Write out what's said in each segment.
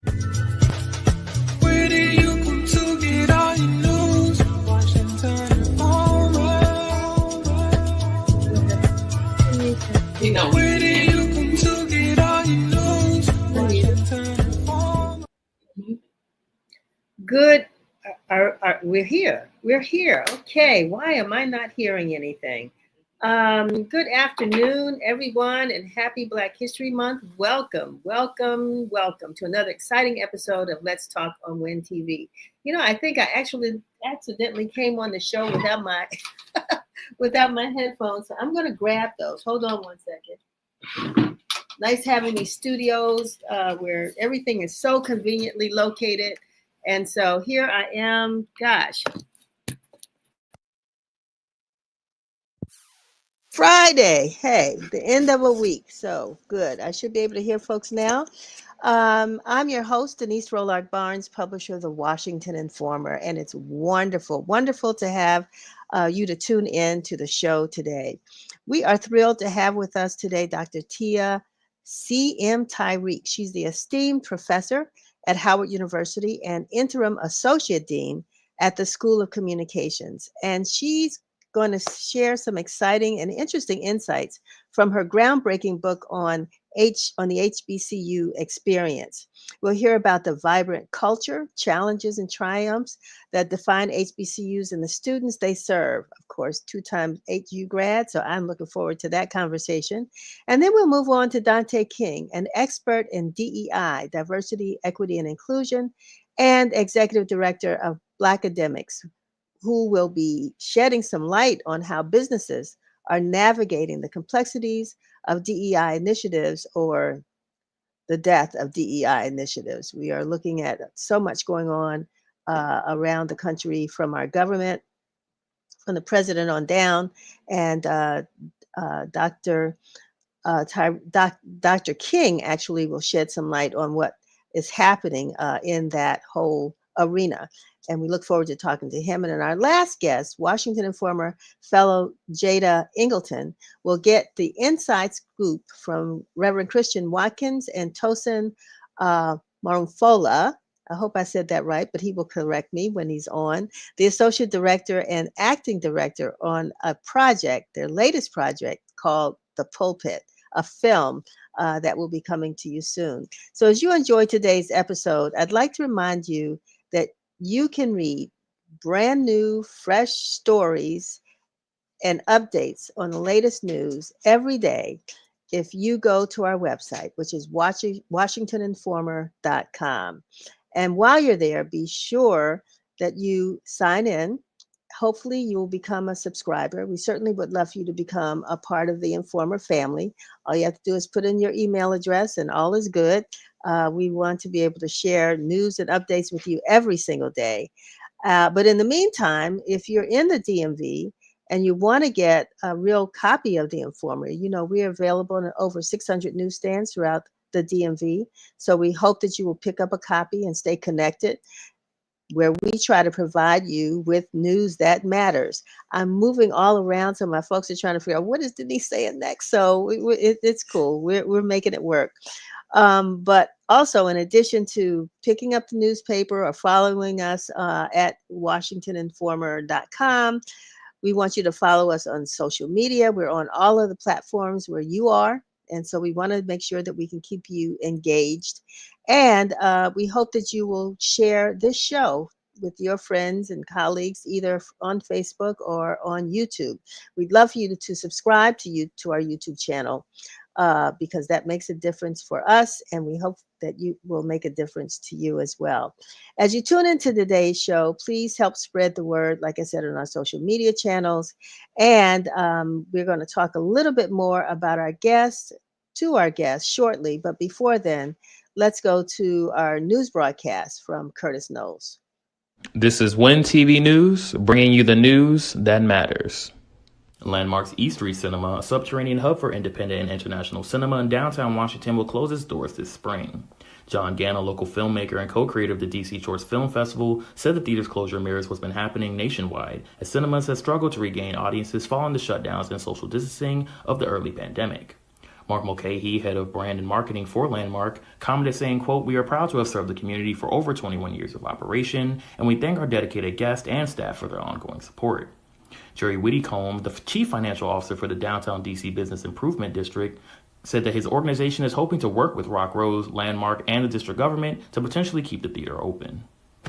Where do you come to get all your news? Washington Informer. Where do you come to get all your news? Washington Informer. Good. We're here. We're here. Okay. Why am I not hearing anything? Good afternoon, everyone, and happy Black History Month. Welcome, welcome, welcome to another exciting episode of Let's Talk on WIN TV. You know, I think I actually accidentally came on the show without my without my headphones, so I'm going to grab those. Hold on one second. Nice having these studios where everything is so conveniently located. And so here I am. Gosh. Friday. Hey, the end of a week. So good. I should be able to hear folks now. I'm your host, Denise Rollard Barnes, publisher of the Washington Informer. And it's wonderful, wonderful to have you to tune in to the show today. We are thrilled to have with us today Dr. Tia C.M. Tyree. She's the esteemed professor at Howard University and interim associate dean at the School of Communications. And she's going to share some exciting and interesting insights from her groundbreaking book on the HBCU experience. We'll hear about the vibrant culture, challenges, and triumphs that define HBCUs and the students they serve. Of course, 2-time HU grad, so I'm looking forward to that conversation. And then we'll move on to Dante King, an expert in DEI, diversity, equity, and inclusion, and executive director of Blackademics, who will be shedding some light on how businesses are navigating the complexities of DEI initiatives or the death of DEI initiatives. We are looking at so much going on around the country from our government, from the president on down, and Dr. King actually will shed some light on what is happening in that whole arena. And we look forward to talking to him. And then our last guest, Washington Informer fellow Jada Ingleton, will get the inside scoop from Reverend Christian Watkins and Tosin Marumfola. I hope I said that right, but he will correct me when he's on. The associate director and acting director on a project, their latest project called The Pulpit, a film that will be coming to you soon. So as you enjoy today's episode, I'd like to remind you that you can read brand new, fresh stories and updates on the latest news every day if you go to our website, which is WashingtonInformer.com. And while you're there, be sure that you sign in. Hopefully you will become a subscriber. We certainly would love for you to become a part of the Informer family. All you have to do is put in your email address and all is good. We want to be able to share news and updates with you every single day. But in the meantime, if you're in the DMV and you want to get a real copy of the Informer, you know, we are available in over 600 newsstands throughout the DMV. So we hope that you will pick up a copy and stay connected, where we try to provide you with news that matters. I'm moving all around, so my folks are trying to figure out what is Denise saying next. So it's cool. We're making it work. But also, in addition to picking up the newspaper or following us at WashingtonInformer.com, we want you to follow us on social media. We're on all of the platforms where you are. And so we want to make sure that we can keep you engaged. And we hope that you will share this show with your friends and colleagues, either on Facebook or on YouTube. We'd love for you to subscribe to our YouTube channel because that makes a difference for us. And we hope that you will make a difference to you as well. As you tune into today's show, please help spread the word, like I said, on our social media channels. And we're going to talk a little bit more about our guests shortly. But before then, let's go to our news broadcast from Curtis Knowles. This is WIN TV News, bringing you the news that matters. Landmark's East Street Cinema, a subterranean hub for independent and international cinema in downtown Washington, will close its doors this spring. John Gann, a local filmmaker and co-creator of the DC Shorts Film Festival, said the theater's closure mirrors what's been happening nationwide, as cinemas have struggled to regain audiences following the shutdowns and social distancing of the early pandemic. Mark Mulcahy, head of brand and marketing for Landmark, commented saying, quote, "We are proud to have served the community for over 21 years of operation, and we thank our dedicated guests and staff for their ongoing support." Jerry Whittycombe, the chief financial officer for the Downtown DC Business Improvement District, said that his organization is hoping to work with Rock Rose, Landmark, and the district government to potentially keep the theater open.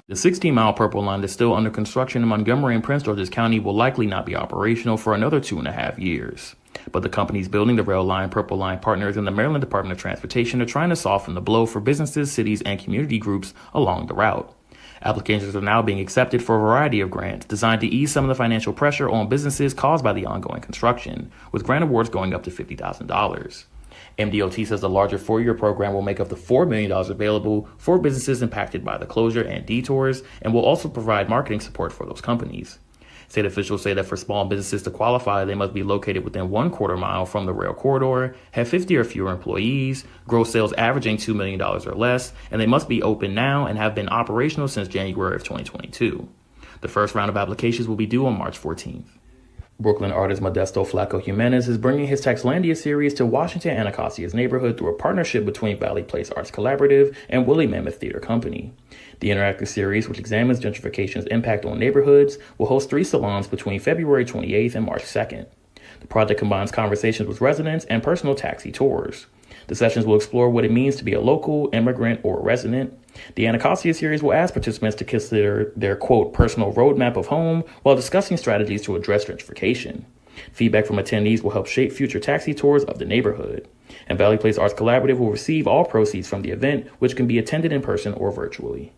The 16-mile Purple Line that's still under construction in Montgomery and Prince George's County will likely not be operational for another 2.5 years. But the companies building the rail line, Purple Line partners in the Maryland Department of Transportation, are trying to soften the blow for businesses, cities, and community groups along the route. Applications are now being accepted for a variety of grants designed to ease some of the financial pressure on businesses caused by the ongoing construction, with grant awards going up to $50,000. MDOT says the larger 4-year program will make up the $4 million available for businesses impacted by the closure and detours, and will also provide marketing support for those companies. State officials say that for small businesses to qualify, they must be located within 1/4 mile from the rail corridor, have 50 or fewer employees, gross sales averaging $2 million or less, and they must be open now and have been operational since January of 2022. The first round of applications will be due on March 14th. Brooklyn artist Modesto Flaco Jimenez is bringing his Texlandia series to Washington Anacosia's neighborhood through a partnership between Valley Place Arts Collaborative and Woolly Mammoth Theater Company. The interactive series, which examines gentrification's impact on neighborhoods, will host 3 salons between February 28th and March 2nd. The project combines conversations with residents and personal taxi tours. The sessions will explore what it means to be a local, immigrant, or resident. The Anacosia series will ask participants to consider their, quote, personal roadmap of home while discussing strategies to address gentrification. Feedback from attendees will help shape future taxi tours of the neighborhood. And Valley Place Arts Collaborative will receive all proceeds from the event, which can be attended in person or virtually.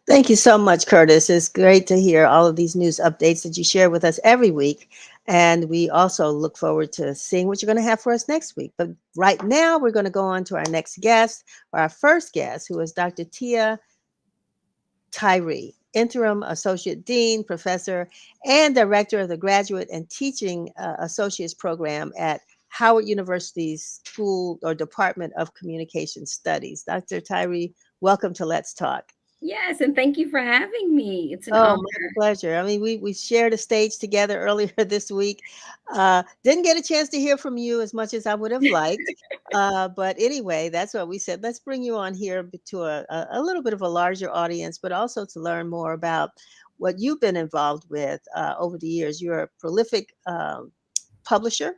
Thank you so much, Curtis. It's great to hear all of these news updates that you share with us every week. And we also look forward to seeing what you're going to have for us next week. But right now, we're going to go on to our next guest, or our first guest, who is Dr. Tia Tyree, Interim Associate Dean, Professor, and Director of the Graduate and Teaching Associates Program at Howard University's School or Department of Communication Studies. Dr. Tyree, welcome to Let's Talk. Yes, and thank you for having me. It's an Oh, honor. my pleasure. I mean, we shared a stage together earlier this week. Didn't get a chance to hear from you as much as I would have liked. But anyway, that's what we said. Let's bring you on here to a little bit of a larger audience, but also to learn more about what you've been involved with over the years. You're a prolific publisher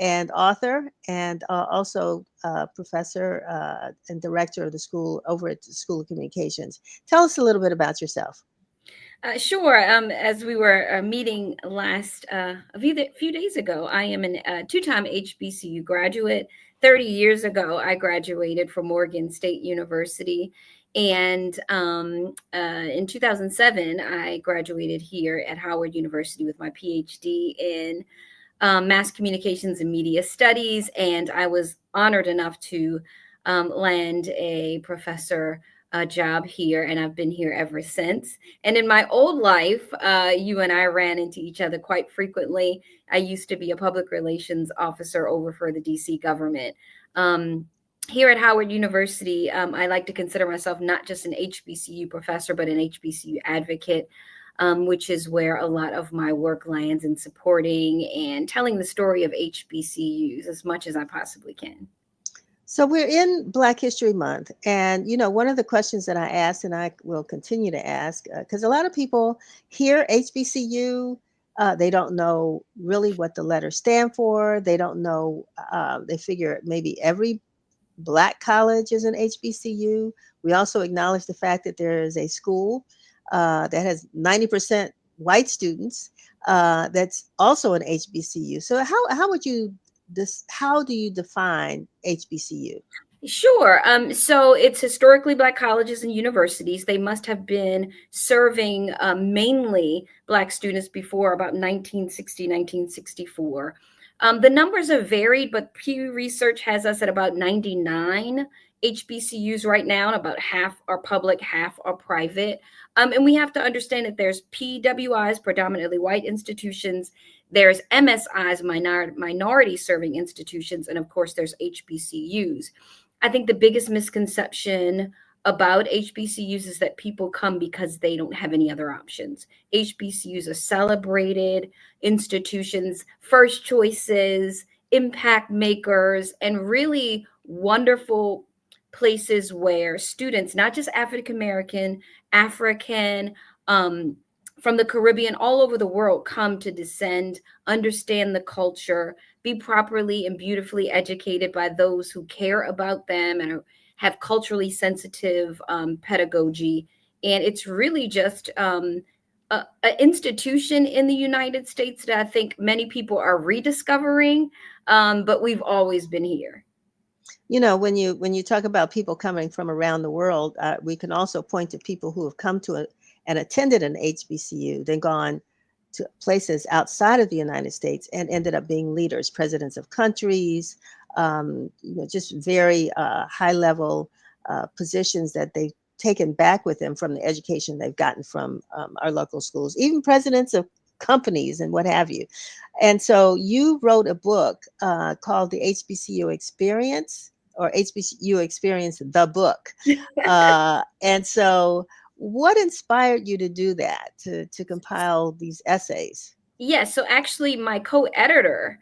and author, and also professor and director of the school over at the School of Communications. Tell us a little bit about yourself. Sure. As we were meeting last a few days ago, I am a 2-time HBCU graduate. 30 years ago, I graduated from Morgan State University. And in 2007, I graduated here at Howard University with my PhD in mass communications and media studies. And I was honored enough to land a professor job here, and I've been here ever since. And in my old life, you and I ran into each other quite frequently. I used to be a public relations officer over for the DC government. Here at Howard University, I like to consider myself not just an HBCU professor, but an HBCU advocate. Which is where a lot of my work lands in supporting and telling the story of HBCUs as much as I possibly can. So we're in Black History Month, and one of the questions that I asked, and I will continue to ask, because a lot of people hear HBCU, they don't know really what the letters stand for. They don't know. They figure maybe every Black college is an HBCU. We also acknowledge the fact that there is a school that has 90% white students that's also an HBCU. So how would you how do you define HBCU? Sure. So it's historically Black colleges and universities. They must have been serving mainly Black students before about 1960, 1964. The numbers have varied, but Pew Research has us at about 99 HBCUs right now, and about half are public, half are private. And we have to understand that there's PWIs, predominantly white institutions, there's MSIs, minority serving institutions, and of course there's HBCUs. I think the biggest misconception about HBCUs is that people come because they don't have any other options. HBCUs are celebrated institutions, first choices, impact makers, and really wonderful places where students, not just African American, African, from the Caribbean, all over the world, come to descend, understand the culture, be properly and beautifully educated by those who care about them and have culturally sensitive pedagogy. And it's really just an institution in the United States that I think many people are rediscovering, but we've always been here. You know, when you talk about people coming from around the world, we can also point to people who have come to and attended an HBCU, then gone to places outside of the United States and ended up being leaders, presidents of countries, you know, just very high level positions that they've taken back with them from the education they've gotten from our local schools, even presidents of companies and what have you. And so you wrote a book called The HBCU Experience, or HBCU Experience, the book. And so what inspired you to do that, to compile these essays? Yes, so actually my co-editor,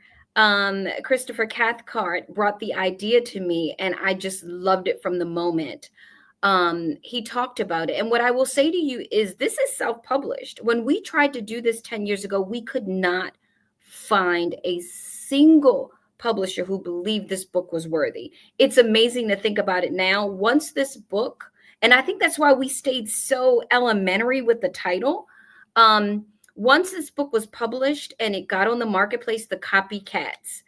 Christopher Cathcart, brought the idea to me, and I just loved it from the moment. He talked about it. And what I will say to you is this is self-published. When we tried to do this 10 years ago, we could not find a single publisher who believed this book was worthy. It's amazing to think about it now. Once this book, and I think that's why we stayed so elementary with the title. Once this book was published and it got on the marketplace, the copycats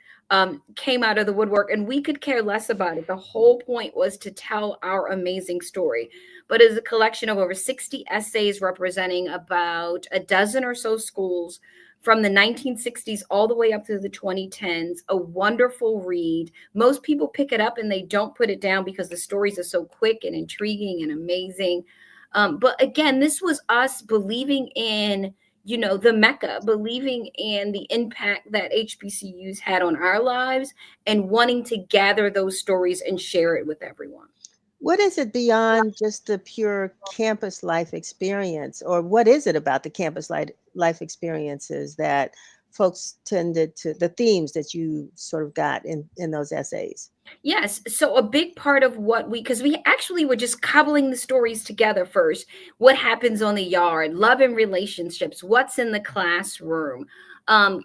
came out of the woodwork, and we could care less about it. The whole point was to tell our amazing story. But it's a collection of over 60 essays representing about a dozen or so schools from the 1960s all the way up to the 2010s. A wonderful read. Most people pick it up and they don't put it down because the stories are so quick and intriguing and amazing. But again, this was us believing in, you know, the Mecca, believing in the impact that HBCUs had on our lives and wanting to gather those stories and share it with everyone. What is it beyond just the pure campus life experience, or what is it about the campus life experiences that folks tended to, the themes that you sort of got in those essays? Yes. So a big part of what because we actually were just cobbling the stories together first. What happens on the yard, love and relationships, what's in the classroom,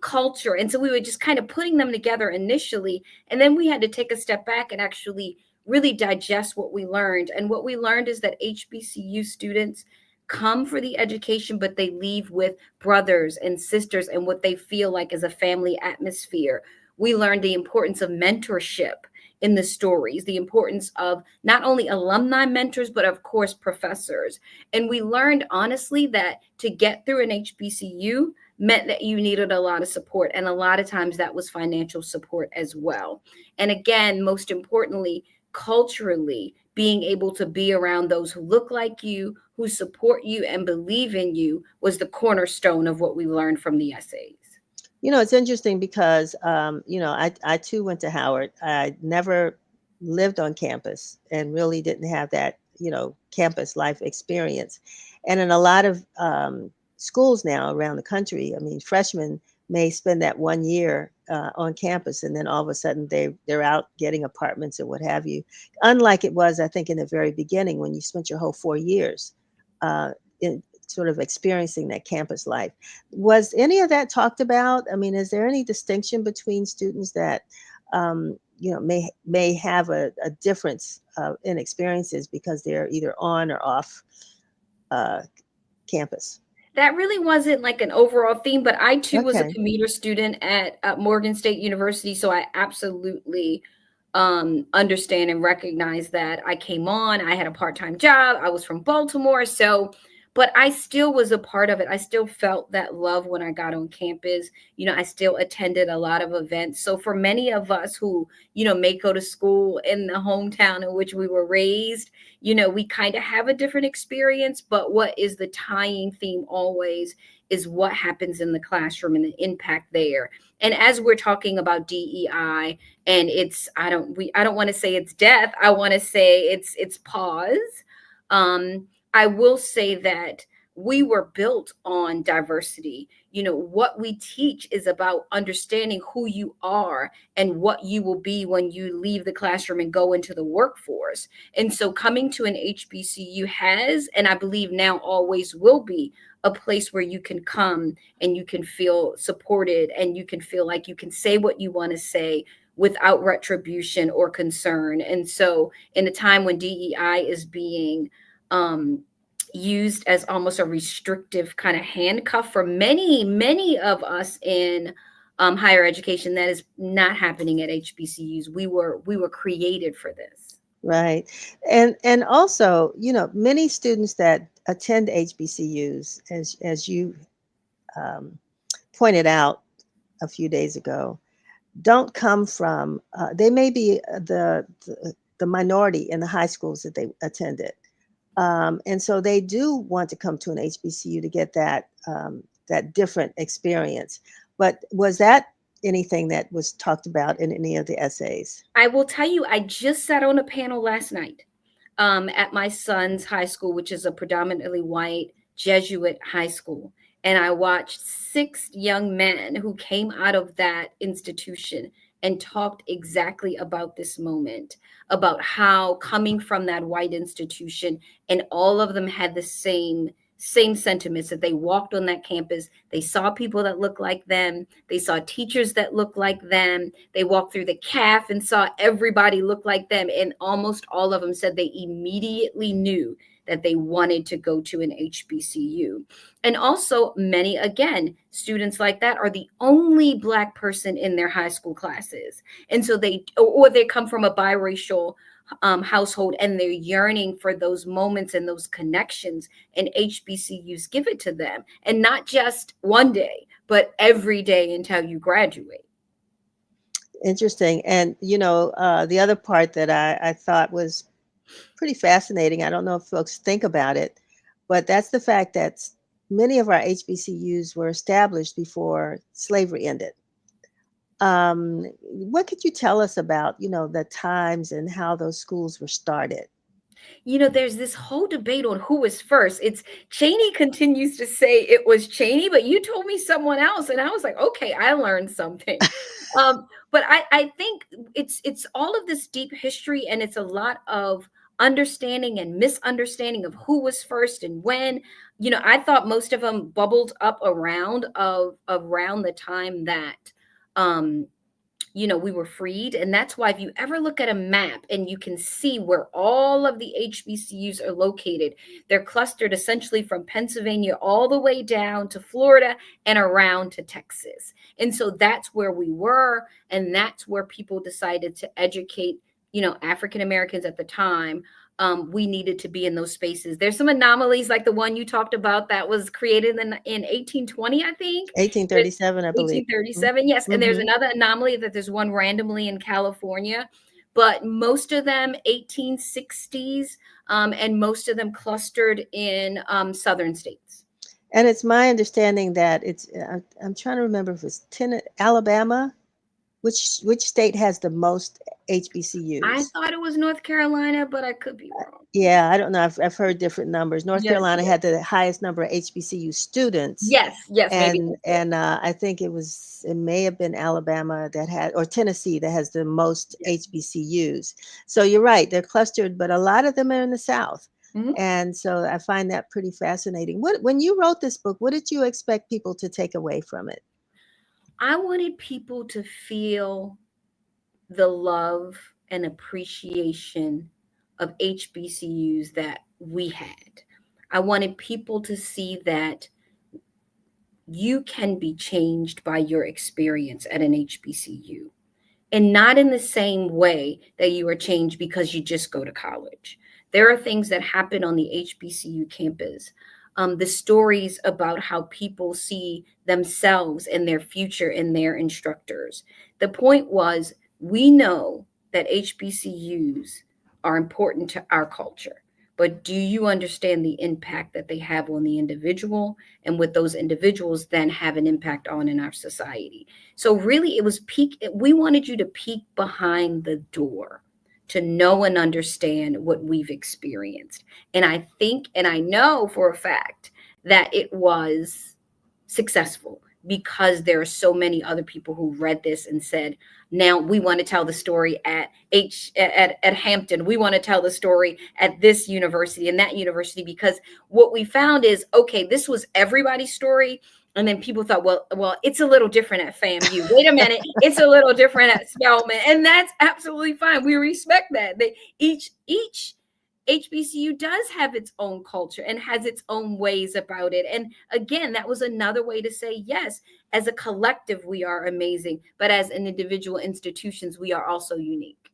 culture. And so we were just kind of putting them together initially. And then we had to take a step back and actually really digest what we learned. And what we learned is that HBCU students come for the education, but they leave with brothers and sisters and what they feel like is a family atmosphere. We learned the importance of mentorship in the stories, the importance of not only alumni mentors, but of course, professors. And we learned honestly that to get through an HBCU meant that you needed a lot of support. And a lot of times that was financial support as well. And again, most importantly, culturally, being able to be around those who look like you, who support you and believe in you was the cornerstone of what we learned from the essays. You know, it's interesting because, you know, I too went to Howard. I never lived on campus and really didn't have that, you know, campus life experience. And in a lot of schools now around the country, I mean, freshmen may spend that 1 year on campus, and then all of a sudden they're out getting apartments and what have you. Unlike it was, I think, in the very beginning when you spent your whole 4 years in sort of experiencing that campus life. Was any of that talked about? I mean, is there any distinction between students that you know may have a difference in experiences because they're either on or off campus? That really wasn't like an overall theme, but I too was a Okay. commuter student at Morgan State University, so I absolutely understand and recognize that. I came on, I had a part-time job, I was from Baltimore, so but I still was a part of it. I still felt that love when I got on campus. You know, I still attended a lot of events. So for many of us who, you know, may go to school in the hometown in which we were raised, you know, we kind of have a different experience, but what is the tying theme always is what happens in the classroom and the impact there. And as we're talking about DEI, and it's I don't want to say it's death, I want to say it's pause. I will say that we were built on diversity. What we teach is about understanding who you are and what you will be when you leave the classroom and go into the workforce. And so coming to an HBCU has, and I believe now always will be, a place where you can come and you can feel supported and you can feel like you can say what you want to say without retribution or concern. And so in a time when DEI is being used as almost a restrictive kind of handcuff for many of us in higher education, that is not happening at HBCUs. We were created for this. Right. And also, many students that attend HBCUs, as you pointed out a few days ago, don't come from, they may be the minority in the high schools that they attended. And so they do want to come to an HBCU to get that different experience. But was that anything that was talked about in any of the essays? I will tell you, I just sat on a panel last night at my son's high school, which is a predominantly white Jesuit high school. And I watched 6 young men who came out of that institution and talked exactly about this moment, about how coming from that white institution, and all of them had the same sentiments, that they walked on that campus, they saw people that looked like them, they saw teachers that looked like them, they walked through the CAF and saw everybody look like them, and almost all of them said they immediately knew that they wanted to go to an HBCU. And also many, again, students like that are the only Black person in their high school classes. And so they come from a biracial household, and they're yearning for those moments and those connections, and HBCUs give it to them. And not just one day, but every day until you graduate. Interesting. And, the other part that I thought was pretty fascinating, I don't know if folks think about it, but that's the fact that many of our HBCUs were established before slavery ended. What could you tell us about, the times and how those schools were started? There's this whole debate on who was first. It's Cheney continues to say it was Cheney, but you told me someone else. And I was like, okay, I learned something. But I think it's all of this deep history, and it's a lot of understanding and misunderstanding of who was first and when. I thought most of them bubbled up around the time that we were freed. And that's why if you ever look at a map and you can see where all of the HBCUs are located, they're clustered essentially from Pennsylvania all the way down to Florida and around to Texas. And so that's where we were. And that's where people decided to educate, African Americans at the time. We needed to be in those spaces. There's some anomalies like the one you talked about that was created in 1820, I think. 1837, I believe. 1837, yes. And there's another anomaly that there's one randomly in California, but most of them 1860s, and most of them clustered in southern states. And it's my understanding that I'm trying to remember if it's Alabama. Which state has the most HBCUs? I thought it was North Carolina, but I could be wrong. Yeah, I don't know. I've heard different numbers. North Carolina had the highest number of HBCU students. Yes, and maybe. I think it may have been Alabama that had, or Tennessee that has the most HBCUs. So you're right, they're clustered, but a lot of them are in the South. Mm-hmm. And so I find that pretty fascinating. When you wrote this book, what did you expect people to take away from it? I wanted people to feel the love and appreciation of HBCUs that we had. I wanted people to see that you can be changed by your experience at an HBCU, and not in the same way that you are changed because you just go to college. There are things that happen on the HBCU campus. The stories about how people see themselves and their future in their instructors. The point was, we know that HBCUs are important to our culture, but do you understand the impact that they have on the individual, and what those individuals then have an impact on in our society? So really it was we wanted you to peek behind the door to know and understand what we've experienced. And I think, and I know for a fact that it was successful because there are so many other people who read this and said, now we want to tell the story at Hampton. We want to tell the story at this university and that university, because what we found is, okay, this was everybody's story. And then people thought, well, it's a little different at FAMU. Wait a minute, it's a little different at Spelman, and that's absolutely fine. We respect that. Each HBCU does have its own culture and has its own ways about it. And again, that was another way to say, yes, as a collective, we are amazing, but as an individual institutions, we are also unique.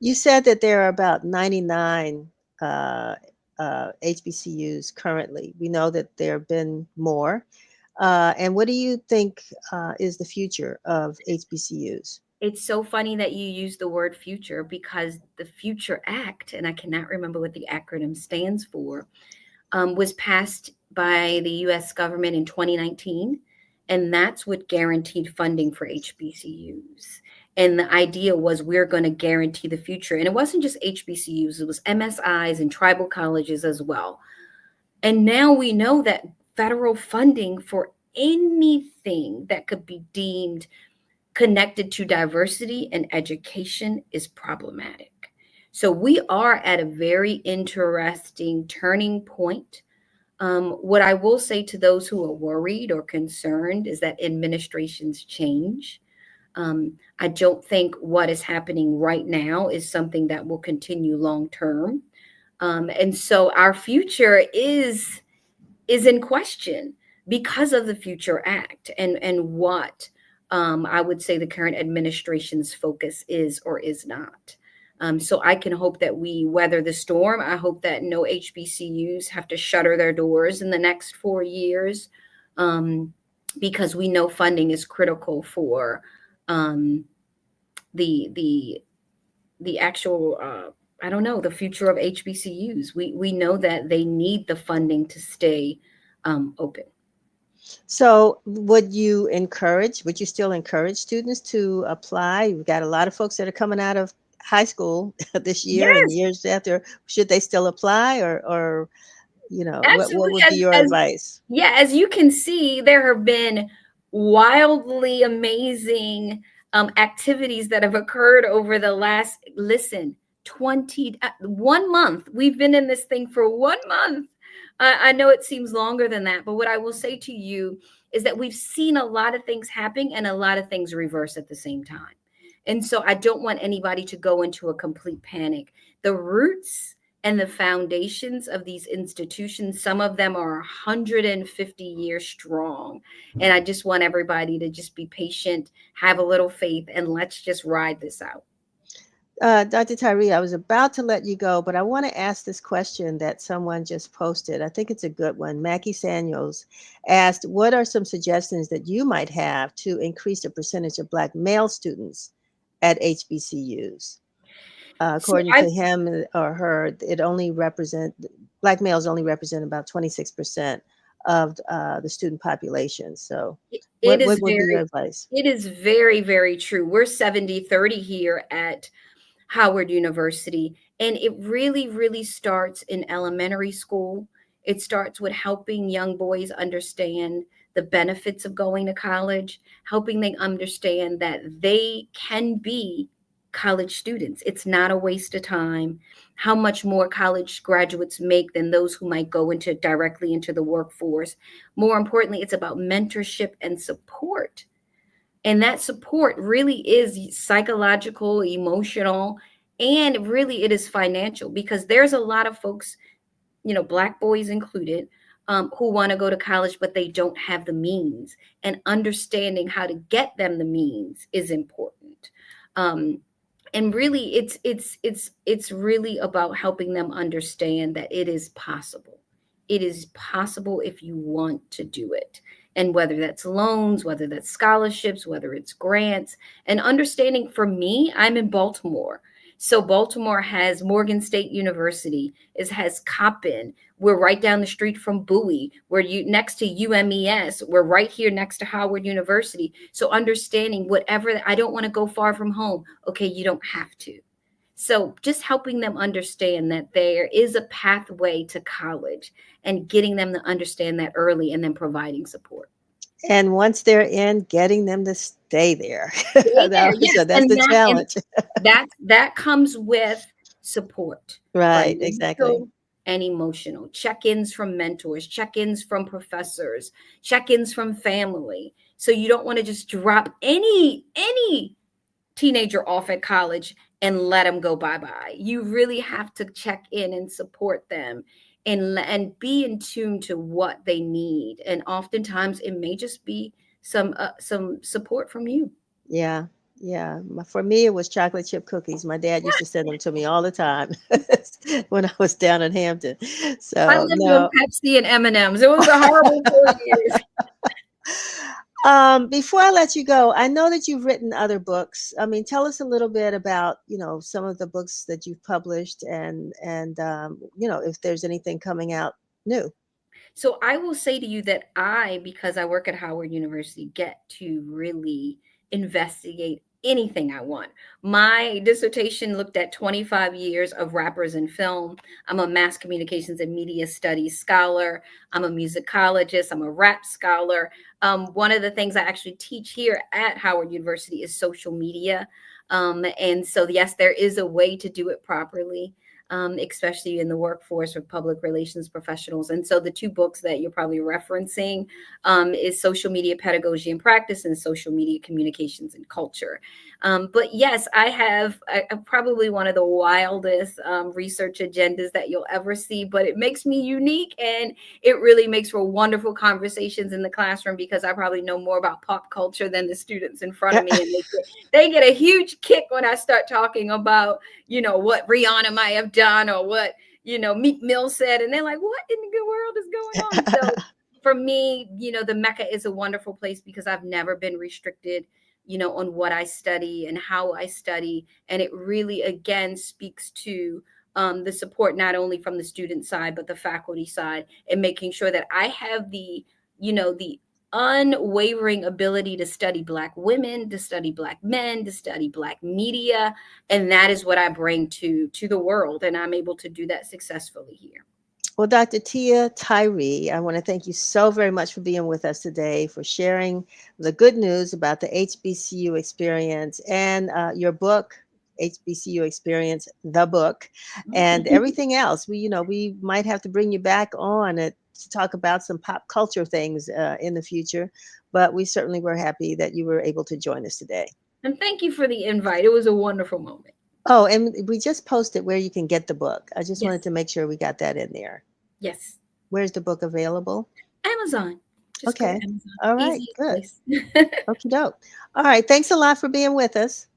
You said that there are about 99 HBCUs currently. We know that there have been more. And what do you think is the future of HBCUs? It's so funny that you use the word future, because the Future Act, and I cannot remember what the acronym stands for, was passed by the US government in 2019. And that's what guaranteed funding for HBCUs. And the idea was, we're going to guarantee the future. And it wasn't just HBCUs, it was MSIs and tribal colleges as well. And now we know that federal funding for anything that could be deemed connected to diversity and education is problematic. So we are at a very interesting turning point. What I will say to those who are worried or concerned is that administrations change. I don't think what is happening right now is something that will continue long term. And so our future is in question because of the Future Act and what I would say the current administration's focus is or is not. So I can hope that we weather the storm. I hope that no HBCUs have to shutter their doors in the next 4 years, because we know funding is critical for the actual I don't know, the future of HBCUs. We know that they need the funding to stay open. So would you still encourage students to apply? You've got a lot of folks that are coming out of high school this year and Yes, years after. Should they still apply, or what absolutely. would be your advice? Yeah, as you can see, there have been wildly amazing activities that have occurred over the last, 1 month. We've been in this thing for 1 month. I know it seems longer than that, but what I will say to you is that we've seen a lot of things happen and a lot of things reverse at the same time. And so I don't want anybody to go into a complete panic. The roots and the foundations of these institutions, some of them are 150 years strong. And I just want everybody to just be patient, have a little faith, and let's just ride this out. Dr. Tyree, I was about to let you go, but I want to ask this question that someone just posted. I think it's a good one. Mackie Samuels asked, what are some suggestions that you might have to increase the percentage of Black male students at HBCUs? According to him or her, Black males only represent about 26% of the student population. So what would be your advice? It is very, very true. We're 70-30 here at Howard University. And it really, really starts in elementary school. It starts with helping young boys understand the benefits of going to college, helping them understand that they can be college students. It's not a waste of time. How much more college graduates make than those who might go directly into the workforce. More importantly, it's about mentorship and support. And that support really is psychological, emotional, and really it is financial, because there's a lot of folks, Black boys included, who want to go to college, but they don't have the means. And understanding how to get them the means is important. And really, it's really about helping them understand that it is possible. It is possible if you want to do it. And whether that's loans, whether that's scholarships, whether it's grants, and understanding, for me, I'm in Baltimore. So Baltimore has Morgan State University, has Coppin. We're right down the street from Bowie. We're next to UMES. We're right here next to Howard University. So understanding I don't want to go far from home. Okay, you don't have to. So just helping them understand that there is a pathway to college and getting them to understand that early and then providing support. And once they're in, getting them to stay there. Stay there, So yes, that's the and challenge. that comes with support, Right, exactly. financial and emotional. Check-ins from mentors, check-ins from professors, check-ins from family. So you don't want to just drop any teenager off at college and let them go bye-bye. You really have to check in and support them and be in tune to what they need. And oftentimes it may just be some support from you. Yeah. Yeah. For me, it was chocolate chip cookies. My dad used to send them to me all the time when I was down in Hampton. I So, lived on no. Pepsi and M&Ms. It was a horrible 4 years. Before I let you go, I know that you've written other books. I mean, tell us a little bit about, some of the books that you've published and if there's anything coming out new. So I will say to you that because I work at Howard University, get to really investigate anything I want. My dissertation looked at 25 years of rappers in film. I'm a mass communications and media studies scholar. I'm a musicologist. I'm a rap scholar. One of the things I actually teach here at Howard University is social media. And so, yes, there is a way to do it properly. Especially in the workforce with public relations professionals. And so the two books that you're probably referencing is Social Media Pedagogy and Practice and Social Media Communications and Culture. But yes, I have probably one of the wildest research agendas that you'll ever see, but it makes me unique and it really makes for wonderful conversations in the classroom because I probably know more about pop culture than the students in front of me. And they get a huge kick when I start talking about, what Rihanna might have done or what, Meek Mill said. And they're like, what in the good world is going on? So for me, the Mecca is a wonderful place because I've never been restricted, on what I study and how I study. And it really, again, speaks to the support, not only from the student side, but the faculty side and making sure that I have the unwavering ability to study Black women, to study Black men, to study Black media. And that is what I bring to the world. And I'm able to do that successfully here. Well, Dr. Tia Tyree, I want to thank you so very much for being with us today, for sharing the good news about the HBCU experience and your book, HBCU Experience, the book, and everything else. We might have to bring you back on it to talk about some pop culture things in the future, but we certainly were happy that you were able to join us today. And thank you for the invite. It was a wonderful moment. Oh, and we just posted where you can get the book. I just Yes. wanted to make sure we got that in there. Yes. Where's the book available? Amazon. Just Okay. Amazon. All right. Easy Good. place. Okie doke. All right. Thanks a lot for being with us.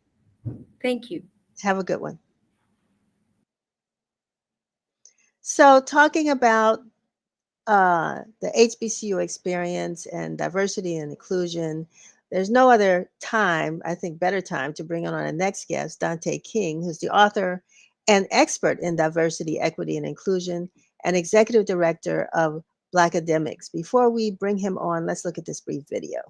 Thank you. Have a good one. So, talking about the HBCU experience and diversity and inclusion, there's no other time, I think, better time to bring on our next guest, Dante King, who's the author and expert in diversity, equity, and inclusion, and executive director of Blackademics. Before we bring him on, let's look at this brief video.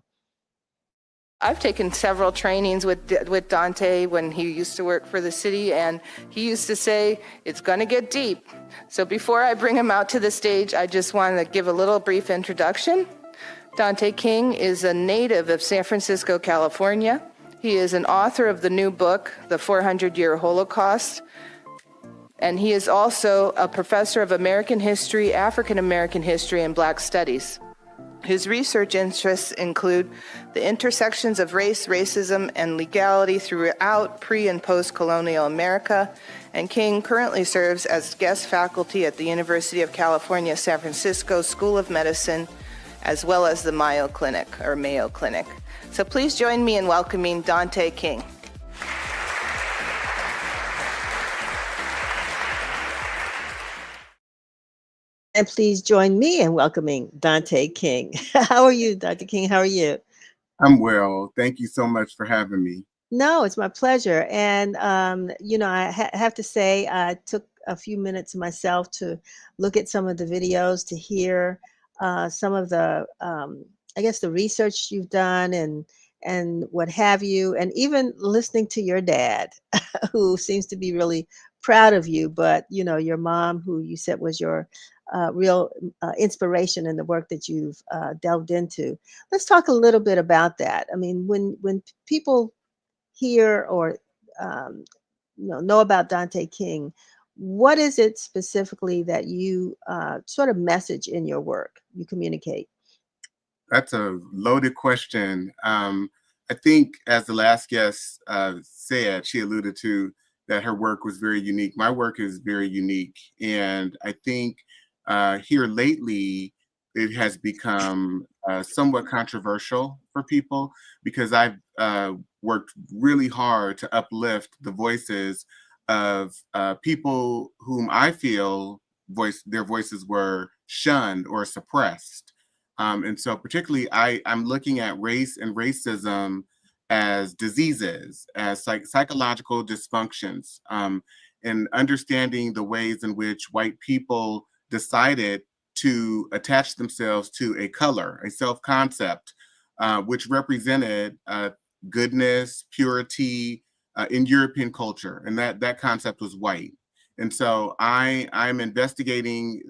I've taken several trainings with Dante when he used to work for the city, and he used to say, it's going to get deep. So before I bring him out to the stage, I just want to give a little brief introduction. Dante King is a native of San Francisco, California. He is an author of the new book, The 400-Year Holocaust, and he is also a professor of American history, African American history, and Black studies. His research interests include the intersections of race, racism, and legality throughout pre- and post-colonial America, and King currently serves as guest faculty at the University of California, San Francisco School of Medicine, as well as the Mayo Clinic. So please join me in welcoming Dante King. And please join me in welcoming Dante King. How are you, Dr. King? How are you? I'm well. Thank you so much for having me. No, it's my pleasure. And, I have to say, I took a few minutes myself to look at some of the videos, to hear some of the, the research you've done and what have you, and even listening to your dad, who seems to be really proud of you, but your mom, who you said was your real inspiration in the work that you've delved into. Let's talk a little bit about that. I mean, when people hear or um, know about Dante King, what is it specifically that you sort of message in your work, you communicate? That's a loaded question. I think, as the last guest said, she alluded to that her work was very unique. My work is very unique. And I think here lately, it has become somewhat controversial for people because I've worked really hard to uplift the voices of people whom I feel their voices were shunned or suppressed. And so particularly I'm looking at race and racism as diseases, as psychological dysfunctions, and understanding the ways in which white people decided to attach themselves to a color, a self-concept, which represented goodness, purity in European culture. And that concept was white. And so I'm investigating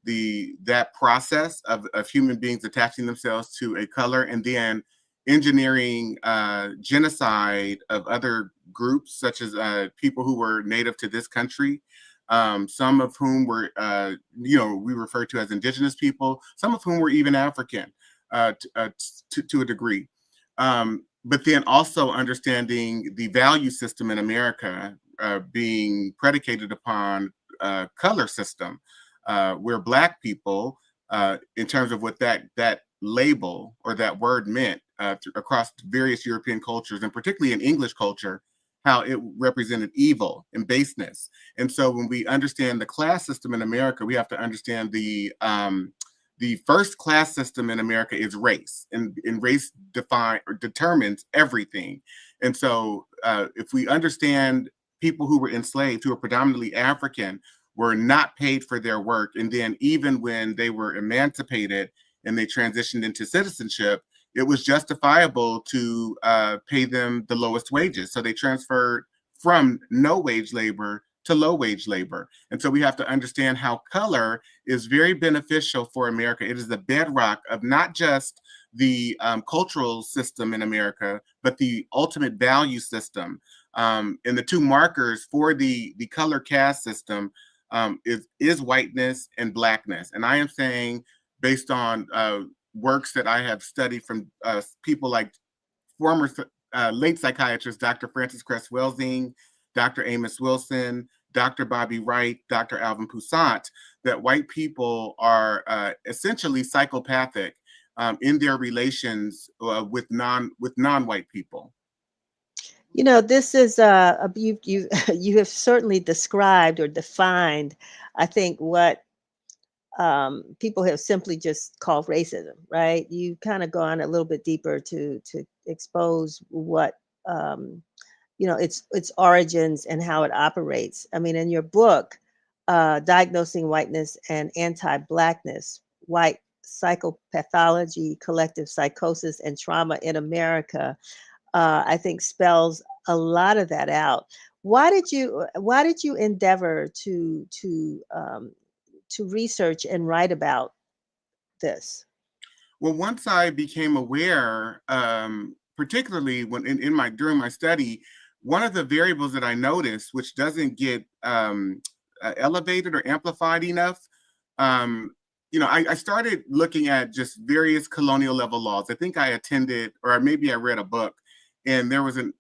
that process of human beings attaching themselves to a color and then engineering genocide of other groups, such as people who were native to this country, some of whom were, we refer to as indigenous people, some of whom were even African to a degree. But then also understanding the value system in America being predicated upon color system. Where Black people, in terms of what that label or that word meant across various European cultures, and particularly in English culture, how it represented evil and baseness. And so when we understand the class system in America, we have to understand the first class system in America is race, and race determines everything. And so if we understand people who were enslaved, who were predominantly African, were not paid for their work. And then even when they were emancipated and they transitioned into citizenship, it was justifiable to pay them the lowest wages. So they transferred from no wage labor to low wage labor. And so we have to understand how color is very beneficial for America. It is the bedrock of not just the cultural system in America, but the ultimate value system. And the two markers for the color caste system is whiteness and Blackness. And I am saying, based on works that I have studied from people like former late psychiatrist, Dr. Frances Cress Welsing, Dr. Amos Wilson, Dr. Bobby Wright, Dr. Alvin Poussant, that white people are essentially psychopathic in their relations with non-white people. This is you you have certainly described or defined, I think, what people have simply just called racism, right? You kind of gone a little bit deeper to expose what its origins and how it operates. I mean, in your book, Diagnosing Whiteness and Anti-Blackness: White Psychopathology, Collective Psychosis, and Trauma in America, I think spells a lot of that out. Why did you endeavor to research and write about this? Well, once I became aware, particularly when during my study, one of the variables that I noticed, which doesn't get elevated or amplified enough, I started looking at just various colonial level laws. I think I attended, or maybe I read a book, and there was an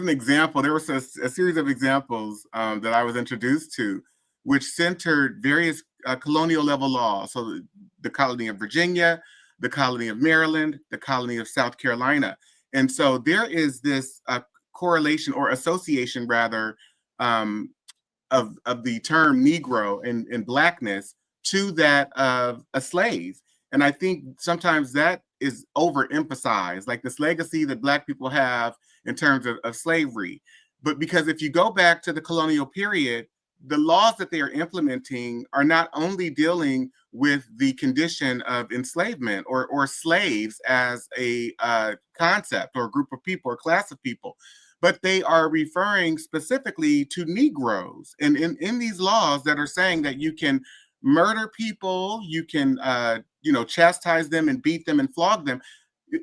example. There was a series of examples that I was introduced to, which centered various colonial level laws. So the colony of Virginia, the colony of Maryland, the colony of South Carolina. And so there is this correlation or association rather of the term Negro and Blackness to that of a slave. And I think sometimes that is overemphasized, like this legacy that Black people have in terms of slavery. But because if you go back to the colonial period, the laws that they are implementing are not only dealing with the condition of enslavement or slaves as a concept or group of people or class of people, but they are referring specifically to Negroes. And in these laws that are saying that you can murder people, you can chastise them and beat them and flog them.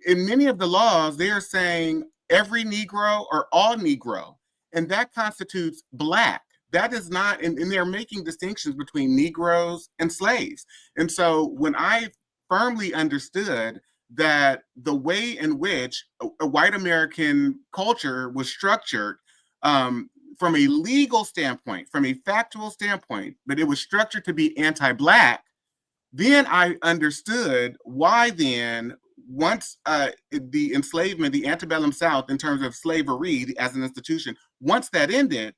In many of the laws, they are saying every Negro or all Negro, and that constitutes Black. That is not, and they're making distinctions between Negroes and slaves. And so when I firmly understood that the way in which a white American culture was structured from a legal standpoint, from a factual standpoint, but it was structured to be anti-Black, then I understood why then once the enslavement, the antebellum South in terms of slavery as an institution, once that ended,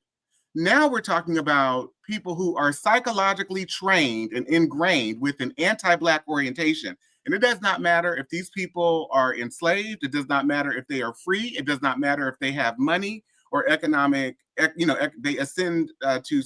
now we're talking about people who are psychologically trained and ingrained with an anti-Black orientation. And it does not matter if these people are enslaved. It does not matter if they are free. It does not matter if they have money or economic, they ascend to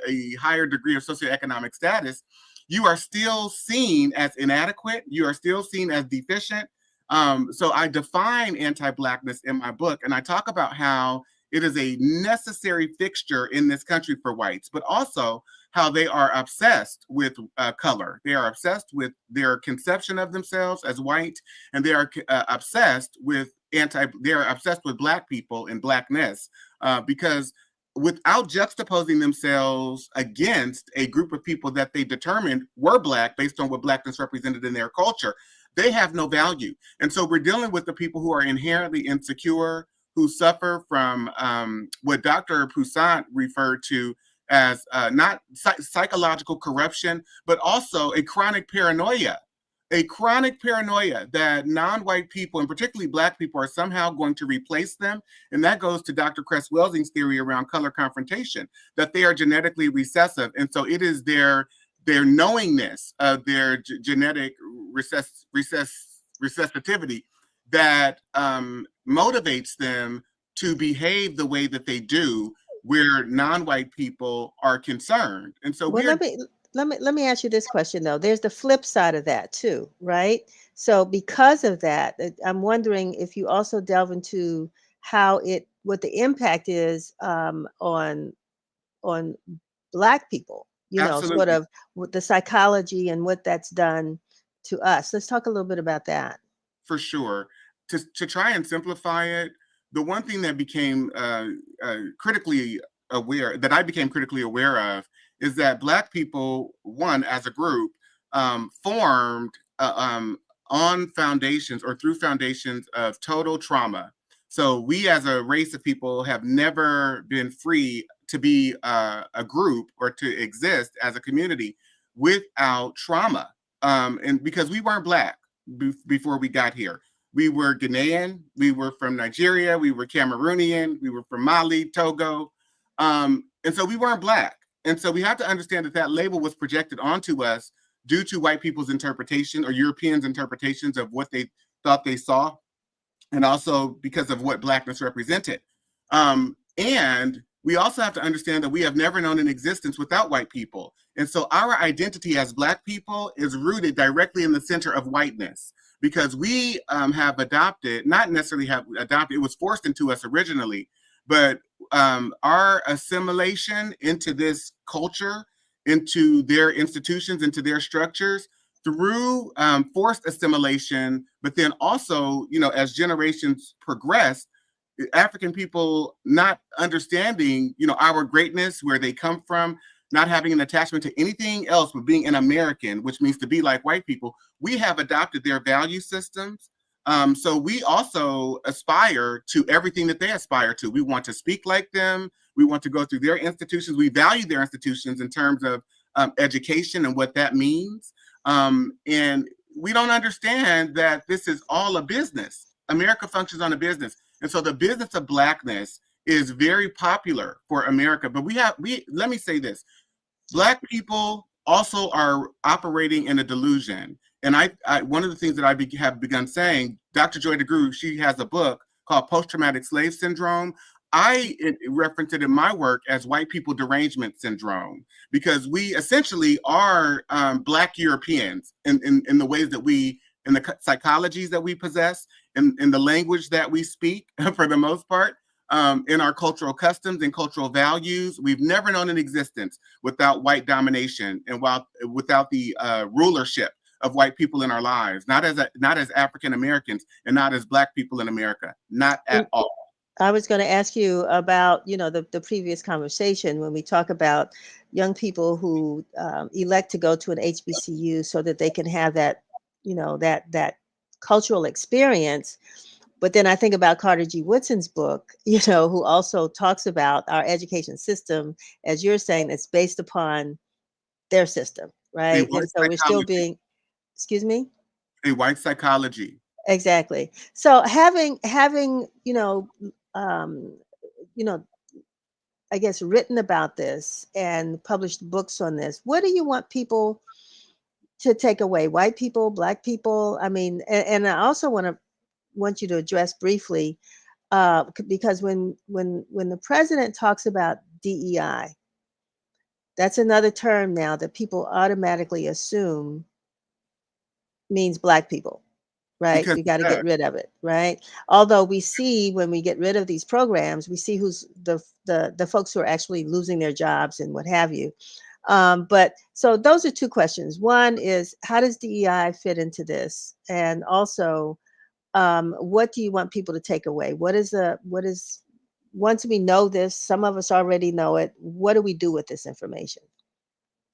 a higher degree of socioeconomic status. You are still seen as inadequate. You are still seen as deficient. So I define anti-Blackness in my book, and I talk about how it is a necessary fixture in this country for whites, but also how they are obsessed with color. They are obsessed with their conception of themselves as white, and they are obsessed with Black people and Blackness because without juxtaposing themselves against a group of people that they determined were Black based on what Blackness represented in their culture, they have no value. And so we're dealing with the people who are inherently insecure, who suffer from what Dr. Poussaint referred to as not psychological corruption, but also a chronic paranoia that non-white people, and particularly Black people, are somehow going to replace them. And that goes to Dr. Cress-Welsing's theory around color confrontation, that they are genetically recessive. And so it is their knowingness of their genetic recessivity that motivates them to behave the way that they do, where non-white people are concerned. And so let me ask you this question though. There's the flip side of that too, right? So because of that, I'm wondering if you also delve into what the impact is on Black people, Absolutely. sort of with the psychology and what that's done to us. Let's talk a little bit about that. For sure. To try and simplify it, the one thing that became critically aware, that I became critically aware of, is that Black people, one, as a group, formed on foundations or through foundations of total trauma. So we as a race of people have never been free to be a group or to exist as a community without trauma. And because we weren't Black before we got here. We were Ghanaian, we were from Nigeria, we were Cameroonian, we were from Mali, Togo. And so we weren't Black. And so we have to understand that label was projected onto us due to white people's interpretation or Europeans' interpretations of what they thought they saw, and also because of what Blackness represented. And we also have to understand that we have never known an existence without white people. And so our identity as Black people is rooted directly in the center of whiteness, because we have adopted, not necessarily have adopted, it was forced into us originally, but our assimilation into this culture, into their institutions, into their structures, through forced assimilation, but then also, as generations progressed, African people not understanding, our greatness, where they come from, not having an attachment to anything else but being an American, which means to be like white people, we have adopted their value systems. So we also aspire to everything that they aspire to. We want to speak like them. We want to go through their institutions. We value their institutions in terms of education and what that means. And we don't understand that this is all a business. America functions on a business. And so the business of Blackness is very popular for America. But let me say this, Black people also are operating in a delusion. And I one of the things that I have begun saying, Dr. Joy DeGruy, she has a book called Post-Traumatic Slave Syndrome. I reference it in my work as white people derangement syndrome, because we essentially are Black Europeans in the ways that we, in the psychologies that we possess, in the language that we speak for the most part, in our cultural customs and cultural values. We've never known an existence without white domination and without the rulership of white people in our lives, not as African Americans and not as Black people in America, not at all. I was going to ask you about, the previous conversation when we talk about young people who elect to go to an HBCU so that they can have that, that cultural experience. But then I think about Carter G. Woodson's book, who also talks about our education system, as you're saying, it's based upon their system, right? And so we're still being, excuse me? A white psychology. Exactly. So having I guess written about this and published books on this, what do you want people to take away? White people, Black people? I mean, and I also want you to address briefly, because when the president talks about DEI, that's another term now that people automatically assume means Black people. Right. Because We got to get rid of it. Right. Although we see when we get rid of these programs, we see who's the folks who are actually losing their jobs and what have you. But so those are two questions. One is, how does DEI fit into this? And also, what do you want people to take away? What is once we know this, some of us already know it, what do we do with this information?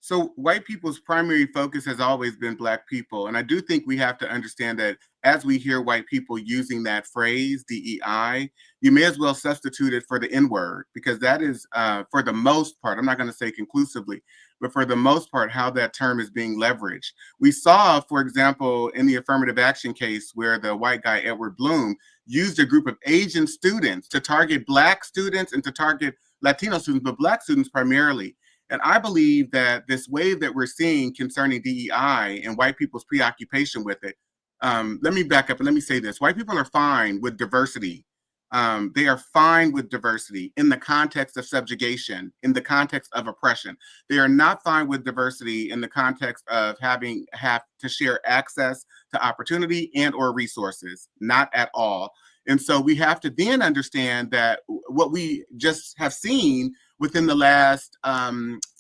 So white people's primary focus has always been Black people. And I do think we have to understand that as we hear white people using that phrase, DEI, you may as well substitute it for the N-word, because that is, for the most part, I'm not going to say conclusively, but for the most part, how that term is being leveraged. We saw, for example, in the affirmative action case where the white guy, Edward Bloom, used a group of Asian students to target Black students and to target Latino students, but Black students primarily. And I believe that this wave that we're seeing concerning DEI and white people's preoccupation with it, let me back up and let me say this. White people are fine with diversity. They are fine with diversity in the context of subjugation, in the context of oppression. They are not fine with diversity in the context of have to share access to opportunity and or resources, not at all. And so we have to then understand that what we just have seen within the last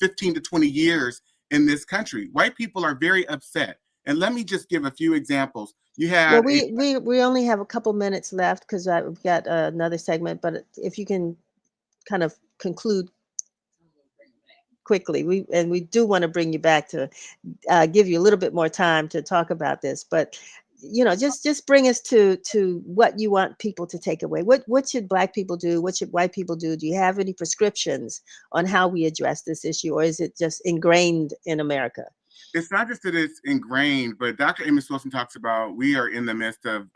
15 to 20 years in this country, white people are very upset. And let me just give a few examples. You have we only have a couple minutes left because we've got another segment, but if you can kind of conclude quickly, we do want to bring you back to give you a little bit more time to talk about this, but just bring us to what you want people to take away. What should Black people do? What should white people do? Do you have any prescriptions on how we address this issue, or is it just ingrained in America? It's not just that it's ingrained, but Dr. Amos Wilson talks about we are in the midst of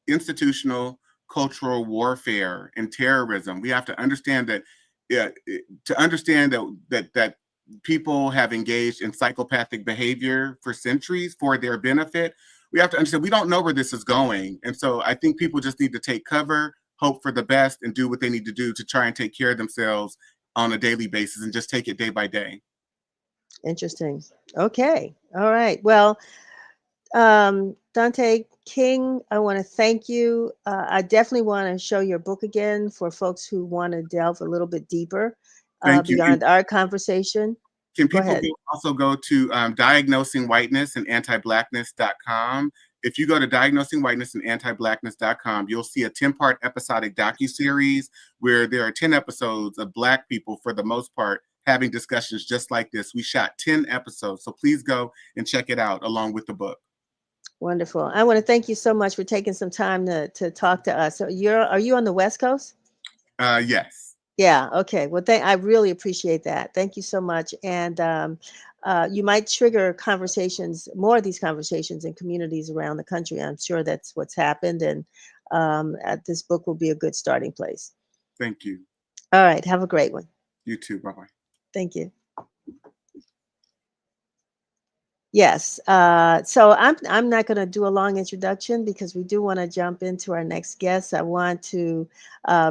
institutional cultural warfare and terrorism. We have to understand that that people have engaged in psychopathic behavior for centuries for their benefit. We have to understand we don't know where this is going. And so I think people just need to take cover, hope for the best, and do what they need to do to try and take care of themselves on a daily basis and just take it day by day. Interesting. Okay. All right. Well, Dante King, I want to thank you. I definitely want to show your book again for folks who want to delve a little bit deeper beyond our conversation. Can people also go to Diagnosing Whiteness and Anti-Blackness.com? If you go to Diagnosing Whiteness and Anti-Blackness.com, you'll see a 10-part episodic docuseries where there are 10 episodes of Black people, for the most part, having discussions just like this. We shot 10 episodes, so please go and check it out along with the book. Wonderful. I want to thank you so much for taking some time to talk to us. So are you on the West Coast? Yes. Yeah. Okay. Well, I really appreciate that. Thank you so much. And you might trigger more of these conversations in communities around the country. I'm sure that's what's happened. And this book will be a good starting place. Thank you. All right. Have a great one. You too. Bye-bye. Thank you. Yes. So I'm not going to do a long introduction because we do want to jump into our next guest. I want to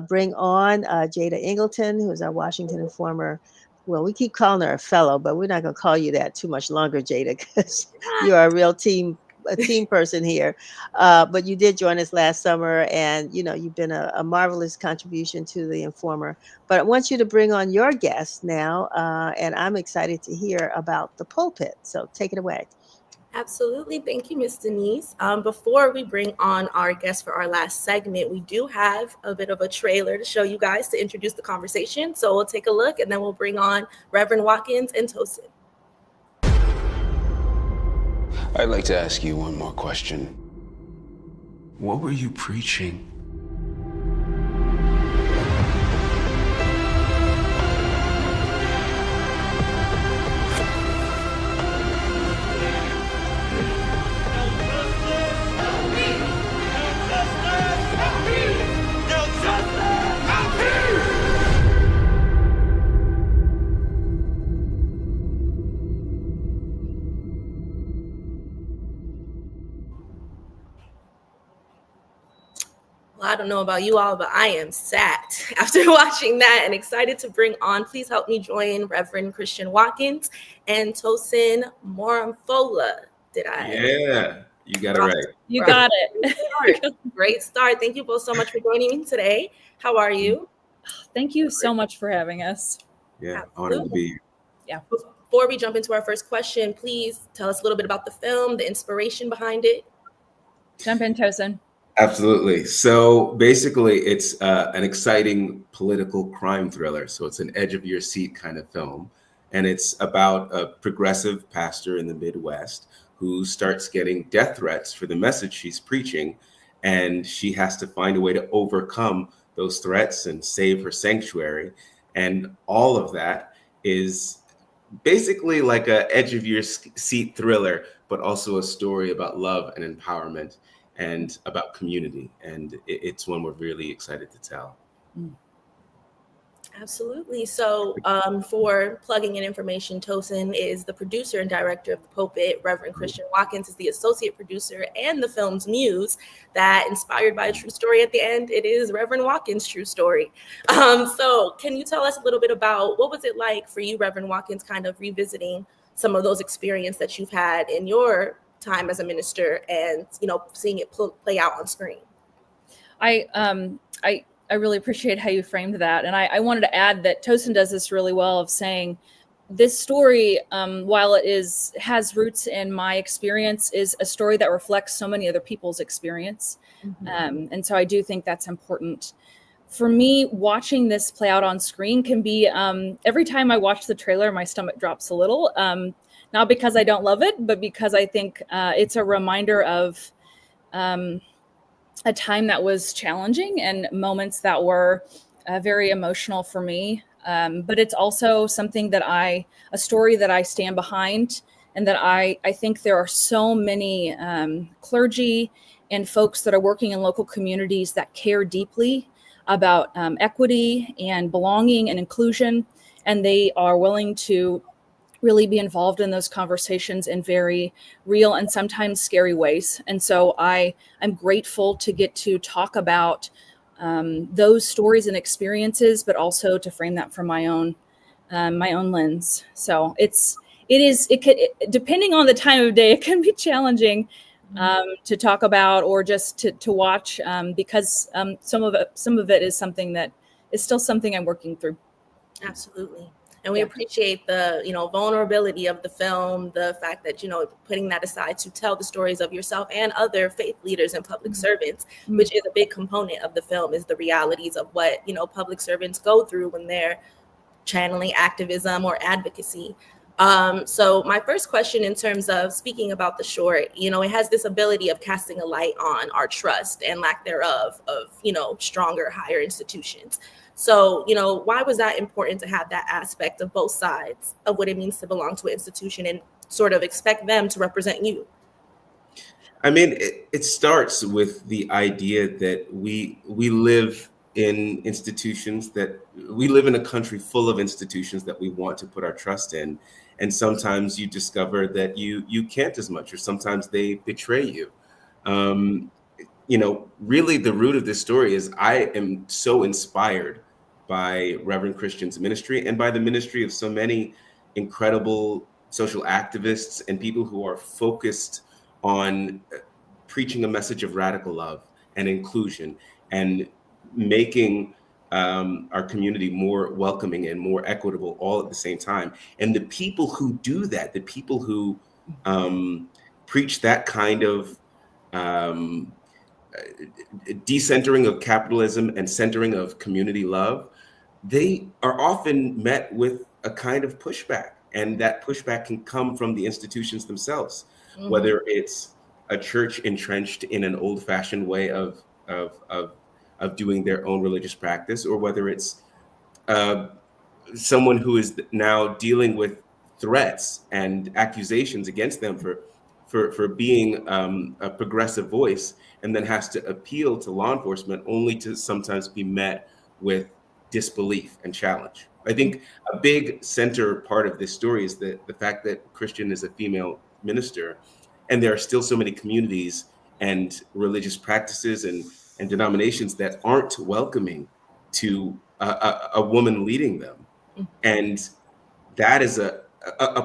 bring on Jada Ingleton, who is our Washington Informer. Well, we keep calling her a fellow, but we're not going to call you that too much longer, Jada, because you are a team person here. But you did join us last summer, and you've been a marvelous contribution to the Informer. But I want you to bring on your guest now, and I'm excited to hear about the pulpit. So take it away. Absolutely. Thank you, Ms. Denise. Before we bring on our guest for our last segment, we do have a bit of a trailer to show you guys to introduce the conversation. So we'll take a look and then we'll bring on Reverend Watkins and Tosin. I'd like to ask you one more question. What were you preaching? Well, I don't know about you all, but I am sad after watching that and excited to bring on. Please help me join Reverend Christian Watkins and Tosin Moramfola. Did I? Yeah, you got it right. You got it. Great start. Thank you both so much for joining me today. How are you? Thank you so much for having us. Yeah, honored to be here. Yeah. Before we jump into our first question, please tell us a little bit about the film, the inspiration behind it. Jump in, Tosin. Absolutely. So basically, it's an exciting political crime thriller. So it's an edge of your seat kind of film. And it's about a progressive pastor in the Midwest who starts getting death threats for the message she's preaching. And she has to find a way to overcome those threats and save her sanctuary. And all of that is basically like a edge of your seat thriller, but also a story about love and empowerment and about community. And it's one we're really excited to tell. Absolutely. So for plugging in information, Tosin is the producer and director of The Pulpit. Reverend Christian Watkins is the associate producer and the film's muse that, inspired by a true story at the end, it is Reverend Watkins' true story. So can you tell us a little bit about what was it like for you, Reverend Watkins, kind of revisiting some of those experiences that you've had in your time as a minister and, seeing it play out on screen? I really appreciate how you framed that. And I wanted to add that Tosin does this really well of saying this story, while it has roots in my experience, is a story that reflects so many other people's experience. Mm-hmm. And so I do think that's important. For me, watching this play out on screen can be, every time I watch the trailer, my stomach drops a little. Not because I don't love it, but because I think it's a reminder of a time that was challenging and moments that were very emotional for me. But it's also something that a story that I stand behind, and that I think there are so many clergy and folks that are working in local communities that care deeply about equity and belonging and inclusion, and they are willing to really be involved in those conversations in very real and sometimes scary ways. And so I'm grateful to get to talk about those stories and experiences, but also to frame that from my own lens. So it could, depending on the time of day, it can be challenging to talk about or just to watch, because some of it is something that is still something I'm working through. Absolutely. And we appreciate the, vulnerability of the film, the fact that, putting that aside to tell the stories of yourself and other faith leaders and public servants, which is a big component of the film, is the realities of what, public servants go through when they're channeling activism or advocacy. So my first question, in terms of speaking about the short, it has this ability of casting a light on our trust and lack thereof of, stronger, higher institutions. So, why was that important to have that aspect of both sides of what it means to belong to an institution and sort of expect them to represent you? I mean, it starts with the idea that we live in institutions, that we live in a country full of institutions that we want to put our trust in. and sometimes you discover that you can't as much, or sometimes they betray you. Um, really the root of this story is I am so inspired by Reverend Christian's ministry and by the ministry of so many incredible social activists and people who are focused on preaching a message of radical love and inclusion and making our community more welcoming and more equitable all at the same time. And the people who do that, the people who preach that kind of decentering of capitalism and centering of community love, they are often met with a kind of pushback. And that pushback can come from the institutions themselves, whether it's a church entrenched in an old-fashioned way of doing their own religious practice, or whether it's someone who is now dealing with threats and accusations against them for being a progressive voice, and then has to appeal to law enforcement only to sometimes be met with disbelief and challenge. I think a big center part of this story is the fact that Christian is a female minister, and there are still so many communities and religious practices and denominations that aren't welcoming to a woman leading them. And that is a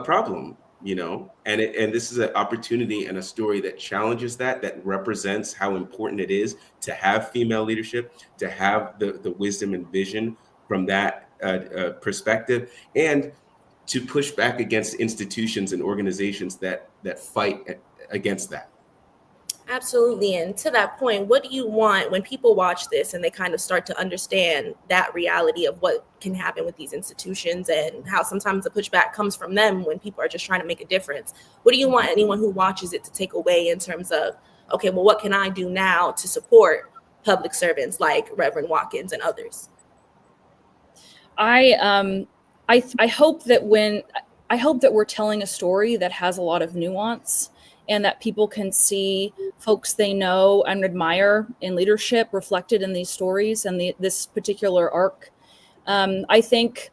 problem, and this is an opportunity and a story that challenges that represents how important it is to have female leadership, to have the wisdom and vision from that perspective, and to push back against institutions and organizations that fight against that. Absolutely. And to that point, what do you want when people watch this and they kind of start to understand that reality of what can happen with these institutions and how sometimes the pushback comes from them when people are just trying to make a difference? What do you want anyone who watches it to take away in terms of, okay, well, what can I do now to support public servants like Reverend Watkins and others? I hope that we're telling a story that has a lot of nuance, and that people can see folks they know and admire in leadership reflected in these stories and this particular arc. I think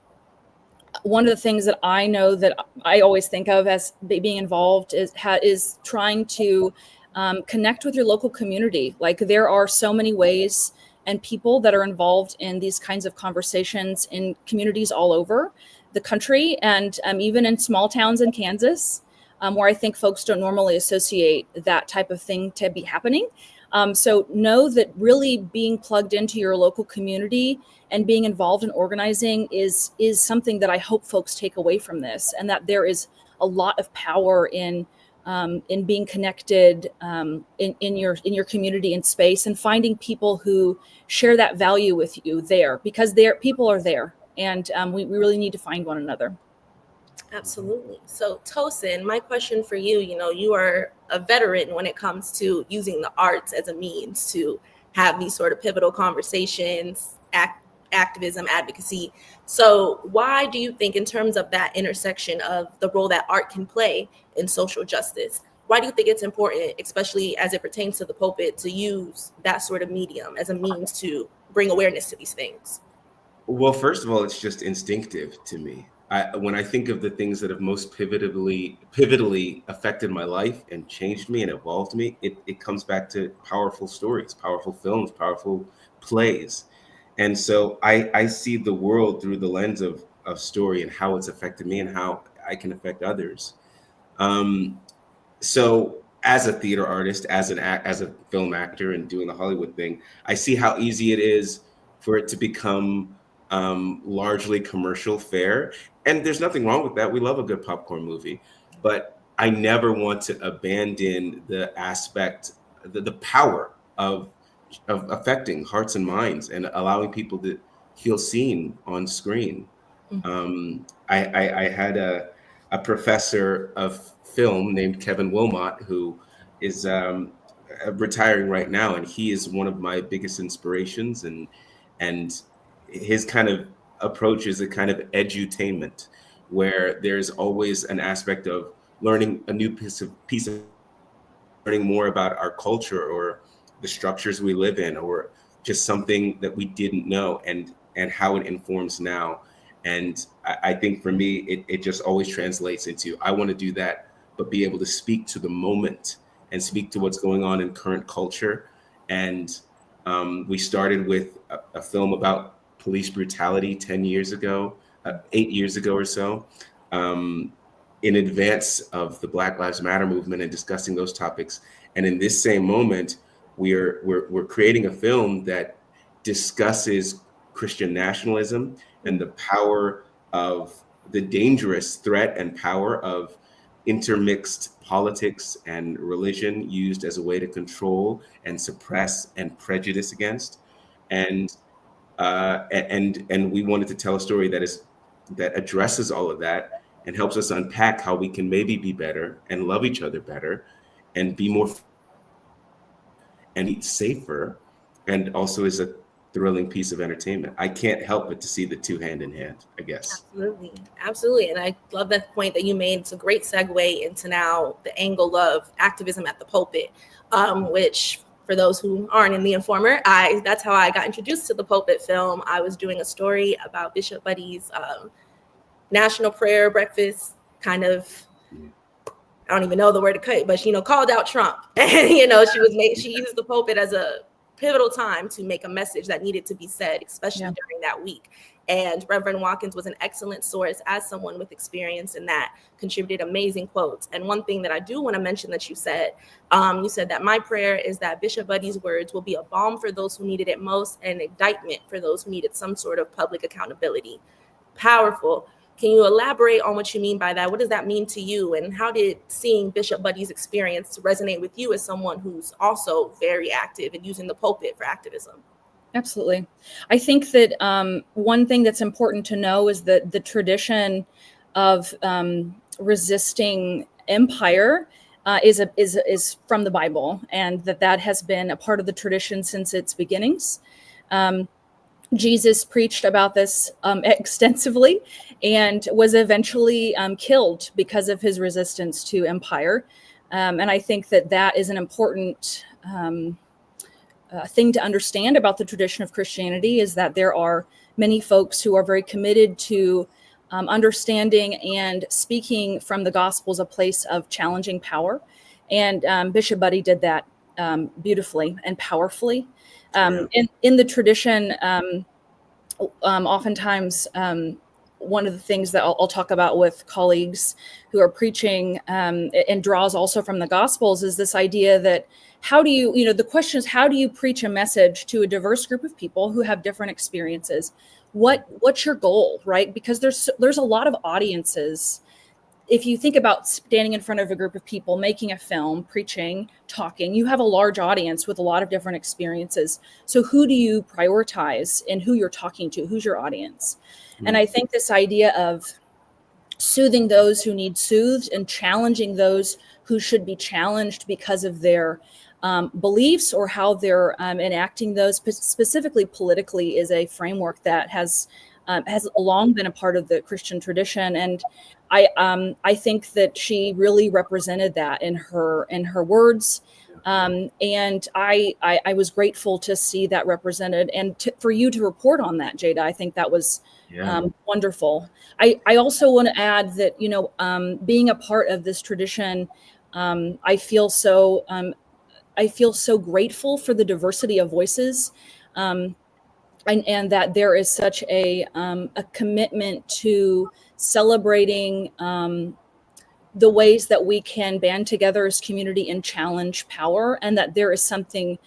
one of the things that I know that I always think of as being involved is trying to connect with your local community. Like, there are so many ways and people that are involved in these kinds of conversations in communities all over the country, and even in small towns in Kansas, where I think folks don't normally associate that type of thing to be happening. So know that really being plugged into your local community and being involved in organizing is something that I hope folks take away from this, and that there is a lot of power in being connected in your community and space, and finding people who share that value with you there, because people are there, and we really need to find one another. Absolutely. So Tosin, my question for you, you are a veteran when it comes to using the arts as a means to have these sort of pivotal conversations, activism, advocacy. So why do you think, in terms of that intersection of the role that art can play in social justice, why do you think it's important, especially as it pertains to the pulpit, to use that sort of medium as a means to bring awareness to these things? Well, first of all, it's just instinctive to me. When I think of the things that have most pivotally affected my life and changed me and evolved me, it comes back to powerful stories, powerful films, powerful plays. And so I see the world through the lens of story and how it's affected me and how I can affect others. So as a theater artist, as a film actor and doing the Hollywood thing, I see how easy it is for it to become largely commercial fare. And there's nothing wrong with that. We love a good popcorn movie. But I never want to abandon the aspect, the power of affecting hearts and minds and allowing people to feel seen on screen. I had a professor of film named Kevin Wilmot, who is retiring right now, and he is one of my biggest inspirations. And his kind of approach is a kind of edutainment, where there's always an aspect of learning a new piece of learning more about our culture or the structures we live in, or just something that we didn't know, and how it informs now. And I think for me, it just always translates into, I want to do that, but be able to speak to the moment and speak to what's going on in current culture. And we started with a film about police brutality 10 years ago, 8 years ago or so, in advance of the Black Lives Matter movement and discussing those topics. And in this same moment, we're creating a film that discusses Christian nationalism and the power of the dangerous threat and power of intermixed politics and religion used as a way to control and suppress and prejudice against. And we wanted to tell a story that addresses all of that and helps us unpack how we can maybe be better and love each other better and be more and eat safer, and also is a thrilling piece of entertainment. I can't help but to see the two hand in hand, I guess. Absolutely. And I love that point that you made. It's a great segue into now the angle of activism at the pulpit, which for those who aren't in The Informer, that's how I got introduced to the pulpit film. I was doing a story about Bishop Buddy's national prayer breakfast, kind of, I don't even know the word to cut, but she, called out Trump. And, she used the pulpit as a pivotal time to make a message that needed to be said, especially during that week. And Reverend Watkins was an excellent source as someone with experience in that, contributed amazing quotes. And one thing that I do want to mention that you said that my prayer is that Bishop Buddy's words will be a balm for those who needed it most and an indictment for those who needed some sort of public accountability. Powerful. Can you elaborate on what you mean by that? What does that mean to you? And how did seeing Bishop Buddy's experience resonate with you as someone who's also very active and using the pulpit for activism? Absolutely. I think that one thing that's important to know is that the tradition of resisting empire is from the Bible, and that has been a part of the tradition since its beginnings. Jesus preached about this extensively and was eventually killed because of his resistance to empire. And I think that is an important thing to understand about the tradition of Christianity, is that there are many folks who are very committed to understanding and speaking from the gospel as a place of challenging power. And Bishop Buddy did that beautifully and powerfully. In the tradition, oftentimes, one of the things that I'll talk about with colleagues who are preaching and draws also from the Gospels is this idea that the question is, how do you preach a message to a diverse group of people who have different experiences? What's your goal, right? Because there's a lot of audiences. If you think about standing in front of a group of people, making a film, preaching, talking, you have a large audience with a lot of different experiences. So who do you prioritize in who you're talking to? Who's your audience? Mm-hmm. And I think this idea of soothing those who need soothed and challenging those who should be challenged because of their beliefs or how they're enacting those, specifically politically, is a framework that has long been a part of the Christian tradition. And I think that she really represented that in her words. And I was grateful to see that represented, and for you to report on that, Jada. I think that was wonderful. I also want to add that, being a part of this tradition, I feel so grateful for the diversity of voices. And that there is such a commitment to celebrating the ways that we can band together as community and challenge power, and that there is something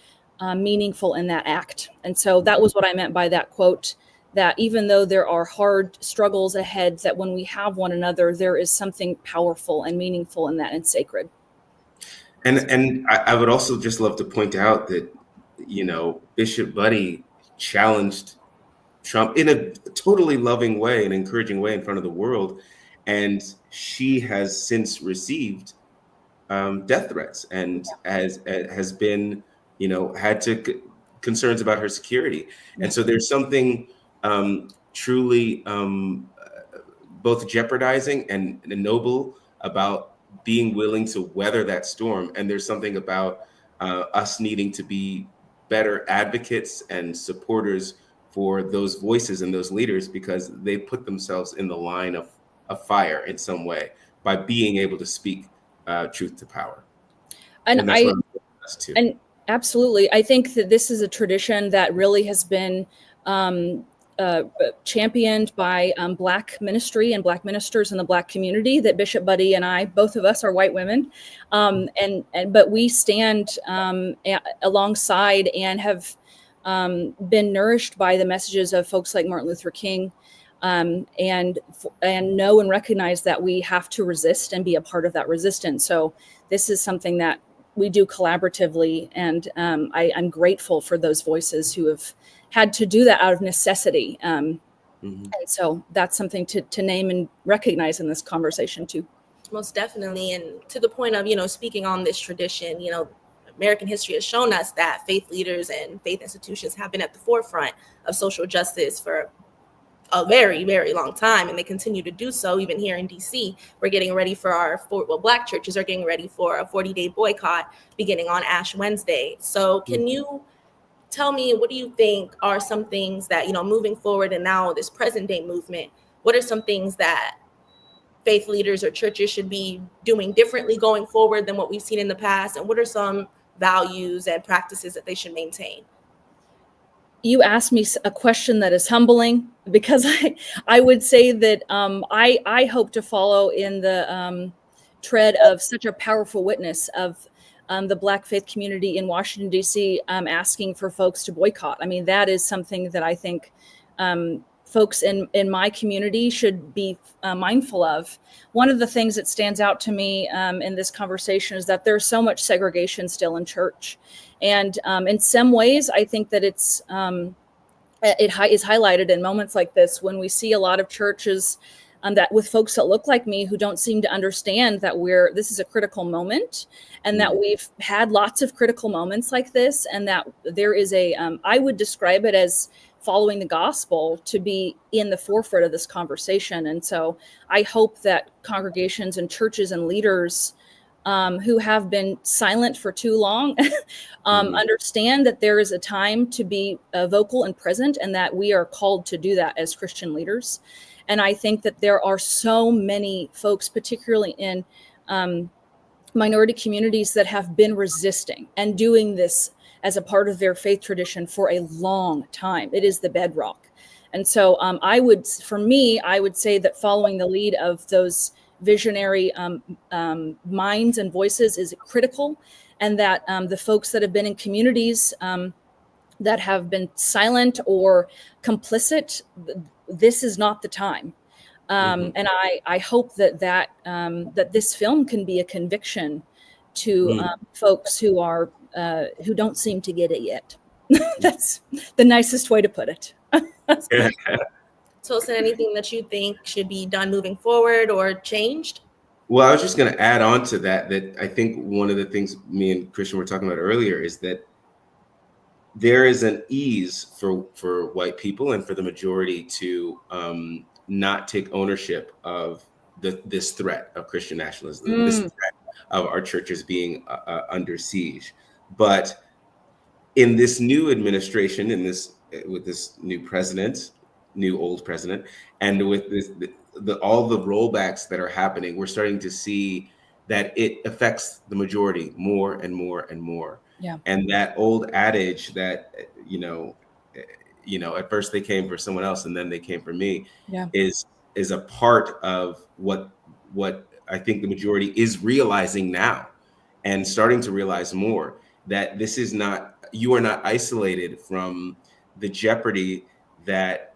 meaningful in that act. And so that was what I meant by that quote, that even though there are hard struggles ahead, that when we have one another, there is something powerful and meaningful in that and sacred. And I would also just love to point out that, Bishop Buddy challenged Trump in a totally loving way and encouraging way in front of the world. And she has since received death threats and has been, had to concerns about her security. And so there's something truly both jeopardizing and noble about being willing to weather that storm. And there's something about us needing to be better advocates and supporters for those voices and those leaders, because they put themselves in the line of fire in some way by being able to speak truth to power. And that's what I'm doing us too. And absolutely, I think that this is a tradition that really has been championed by Black ministry and Black ministers in the Black community. That Bishop Buddy and I, both of us are white women, but we stand alongside and have been nourished by the messages of folks like Martin Luther King, and know and recognize that we have to resist and be a part of that resistance. So this is something that we do collaboratively, and I'm grateful for those voices who have had to do that out of necessity. And so that's something to name and recognize in this conversation too. Most definitely. And to the point of, speaking on this tradition, American history has shown us that faith leaders and faith institutions have been at the forefront of social justice for a very, very long time, and they continue to do so. Even here in DC, we're getting ready for Black churches are getting ready for a 40-day boycott beginning on Ash Wednesday. So can you tell me, what do you think are some things that, moving forward and now this present day movement, what are some things that faith leaders or churches should be doing differently going forward than what we've seen in the past? And what are some values and practices that they should maintain? You asked me a question that is humbling, because I would say that I hope to follow in the tread of such a powerful witness of the Black faith community in Washington, D.C., asking for folks to boycott. I mean, that is something that I think folks in my community should be mindful of. One of the things that stands out to me in this conversation is that there's so much segregation still in church. And in some ways, I think that it is highlighted in moments like this, when we see a lot of churches that with folks that look like me who don't seem to understand that this is a critical moment, and that we've had lots of critical moments like this, and that there is I would describe it as following the gospel to be in the forefront of this conversation. And so I hope that congregations and churches and leaders who have been silent for too long understand that there is a time to be vocal and present, and that we are called to do that as Christian leaders. And I think that there are so many folks, particularly in minority communities, that have been resisting and doing this as a part of their faith tradition for a long time. It is the bedrock. And so I would say that following the lead of those visionary minds and voices is critical, and that the folks that have been in communities that have been silent or complicit, this is not the time. And I hope that this film can be a conviction to folks who don't seem to get it yet. That's the nicest way to put it. Tosin, anything that you think should be done moving forward or changed? Well, I was just going to add on to that I think one of the things me and Christian were talking about earlier is that there is an ease for white people and for the majority to not take ownership of this threat of Christian nationalism, this threat of our churches being under siege. But in this new administration, with this new old president, and with all the rollbacks that are happening, we're starting to see that it affects the majority more and more and more. Yeah. And that old adage that at first they came for someone else and then they came for me, is a part of what I think the majority is realizing now, and starting to realize more, that you are not isolated from the jeopardy that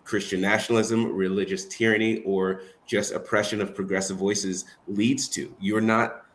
Christian nationalism, religious tyranny, or just oppression of progressive voices leads to. You're not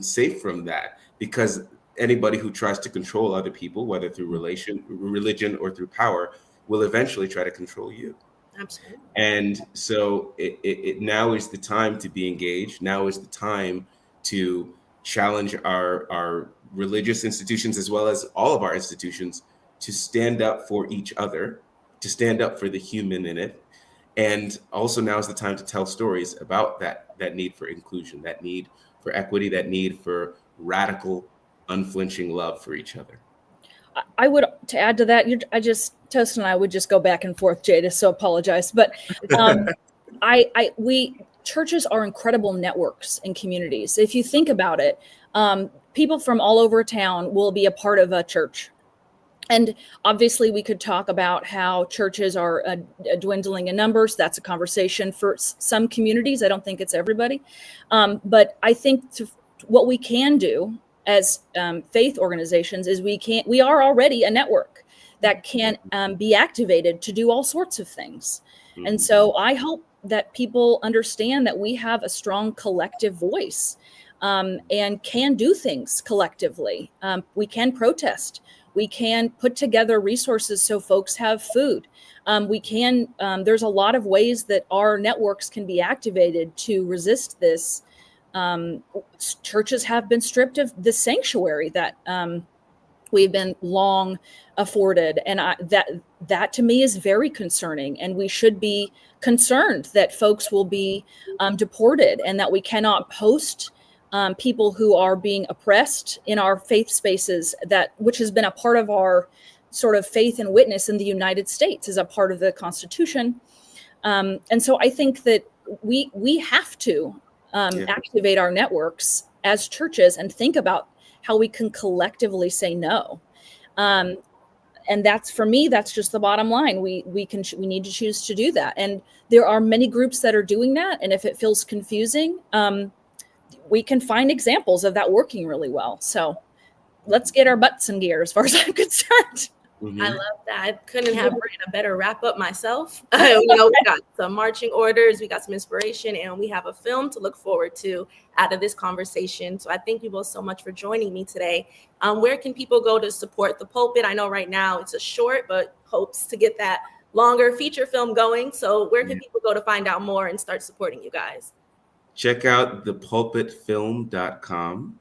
safe from that, because anybody who tries to control other people, whether through religion or through power, will eventually try to control you. Absolutely. And so it now is the time to be engaged. Now is the time to challenge our religious institutions, as well as all of our institutions, to stand up for each other, to stand up for the human in it. And also now is the time to tell stories about that need for inclusion, that need for equity, that need for radical, unflinching love for each other. I would, to add to that, Toast and I would just go back and forth, Jada, so apologize. But churches are incredible networks and communities. If you think about it, people from all over town will be a part of a church. And obviously we could talk about how churches are dwindling in numbers. That's a conversation for some communities. I don't think it's everybody. But I think what we can do as faith organizations is we are already a network that can be activated to do all sorts of things. Mm-hmm. And so I hope that people understand that we have a strong collective voice and can do things collectively. We can protest. We can put together resources so folks have food. There's a lot of ways that our networks can be activated to resist this. Churches have been stripped of the sanctuary that we've been long afforded. And that to me is very concerning. And we should be concerned that folks will be deported and that we cannot host people who are being oppressed in our faith spaces, which has been a part of our sort of faith and witness in the United States as a part of the Constitution. And so I think that we have to activate our networks as churches and think about how we can collectively say no. And that's, for me, that's just the bottom line. We need to choose to do that. And there are many groups that are doing that. And if it feels confusing, we can find examples of that working really well. So let's get our butts in gear as far as I'm concerned. Mm-hmm. I love that. I couldn't have written a better wrap up myself. We got some marching orders, we got some inspiration, and we have a film to look forward to out of this conversation. So I thank you both so much for joining me today. Where can people go to support The Pulpit? I know right now it's a short, but hopes to get that longer feature film going. So where can people go to find out more and start supporting you guys? Check out thepulpitfilm.com.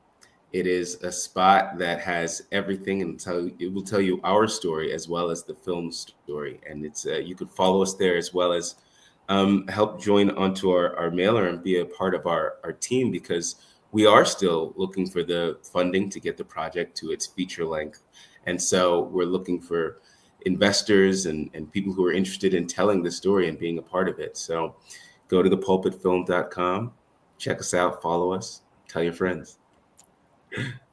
It is a spot that has everything, and it will tell you our story as well as the film story. And it's you could follow us there as well as help join onto our mailer and be a part of our team, because we are still looking for the funding to get the project to its feature length. And so we're looking for investors and people who are interested in telling the story and being a part of it. So go to thepulpitfilm.com. Check us out, follow us, tell your friends.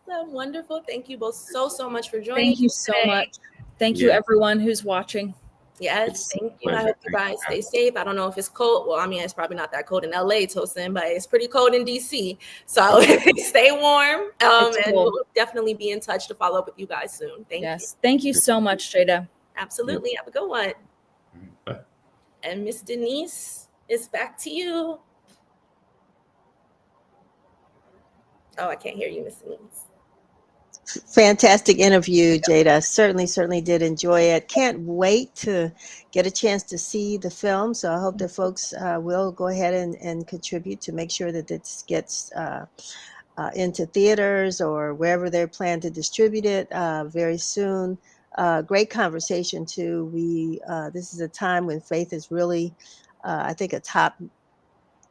Wonderful. Thank you both so much for joining. Thank you so much. Thank you, everyone who's watching. Yes, thank you. I hope you guys stay safe. I don't know if it's cold. Well, I mean, it's probably not that cold in LA, Tosin, but it's pretty cold in DC. So stay warm. And we'll definitely be in touch to follow up with you guys soon. Thank you. Thank you so much, Jada. Absolutely. Have a good one. Bye. And Miss Denise, it's back to you. Oh, I can't hear you, Miss Denise. Fantastic interview, Jada. Certainly did enjoy it. Can't wait to get a chance to see the film. So I hope that folks will go ahead and contribute to make sure that this gets into theaters or wherever they're planning to distribute it very soon. Great conversation too. This is a time when faith is really, I think, a top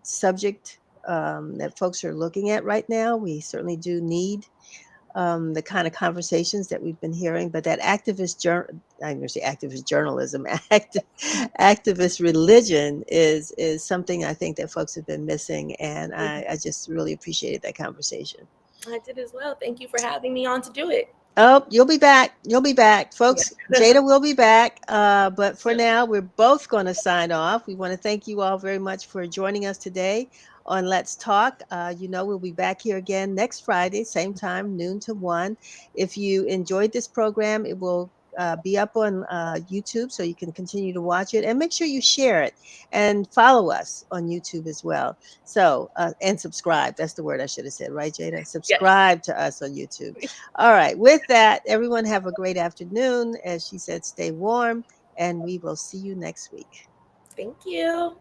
subject that folks are looking at right now. We certainly do need the kind of conversations that we've been hearing, but that activist journalism, activist religion is something I think that folks have been missing, and I just really appreciated that conversation. I did as well. Thank you for having me on to do it. Oh, you'll be back, folks. Jada will be back, but for now, we're both going to sign off. We want to thank you all very much for joining us today on Let's Talk. We'll be back here again next Friday, same time, noon to 1. If you enjoyed this program, it will be up on YouTube, so you can continue to watch it, and make sure you share it and follow us on YouTube as well. So, and subscribe. That's the word I should have said, right, Jada? Subscribe to us on YouTube. All right. With that, everyone have a great afternoon. As she said, stay warm, and we will see you next week. Thank you.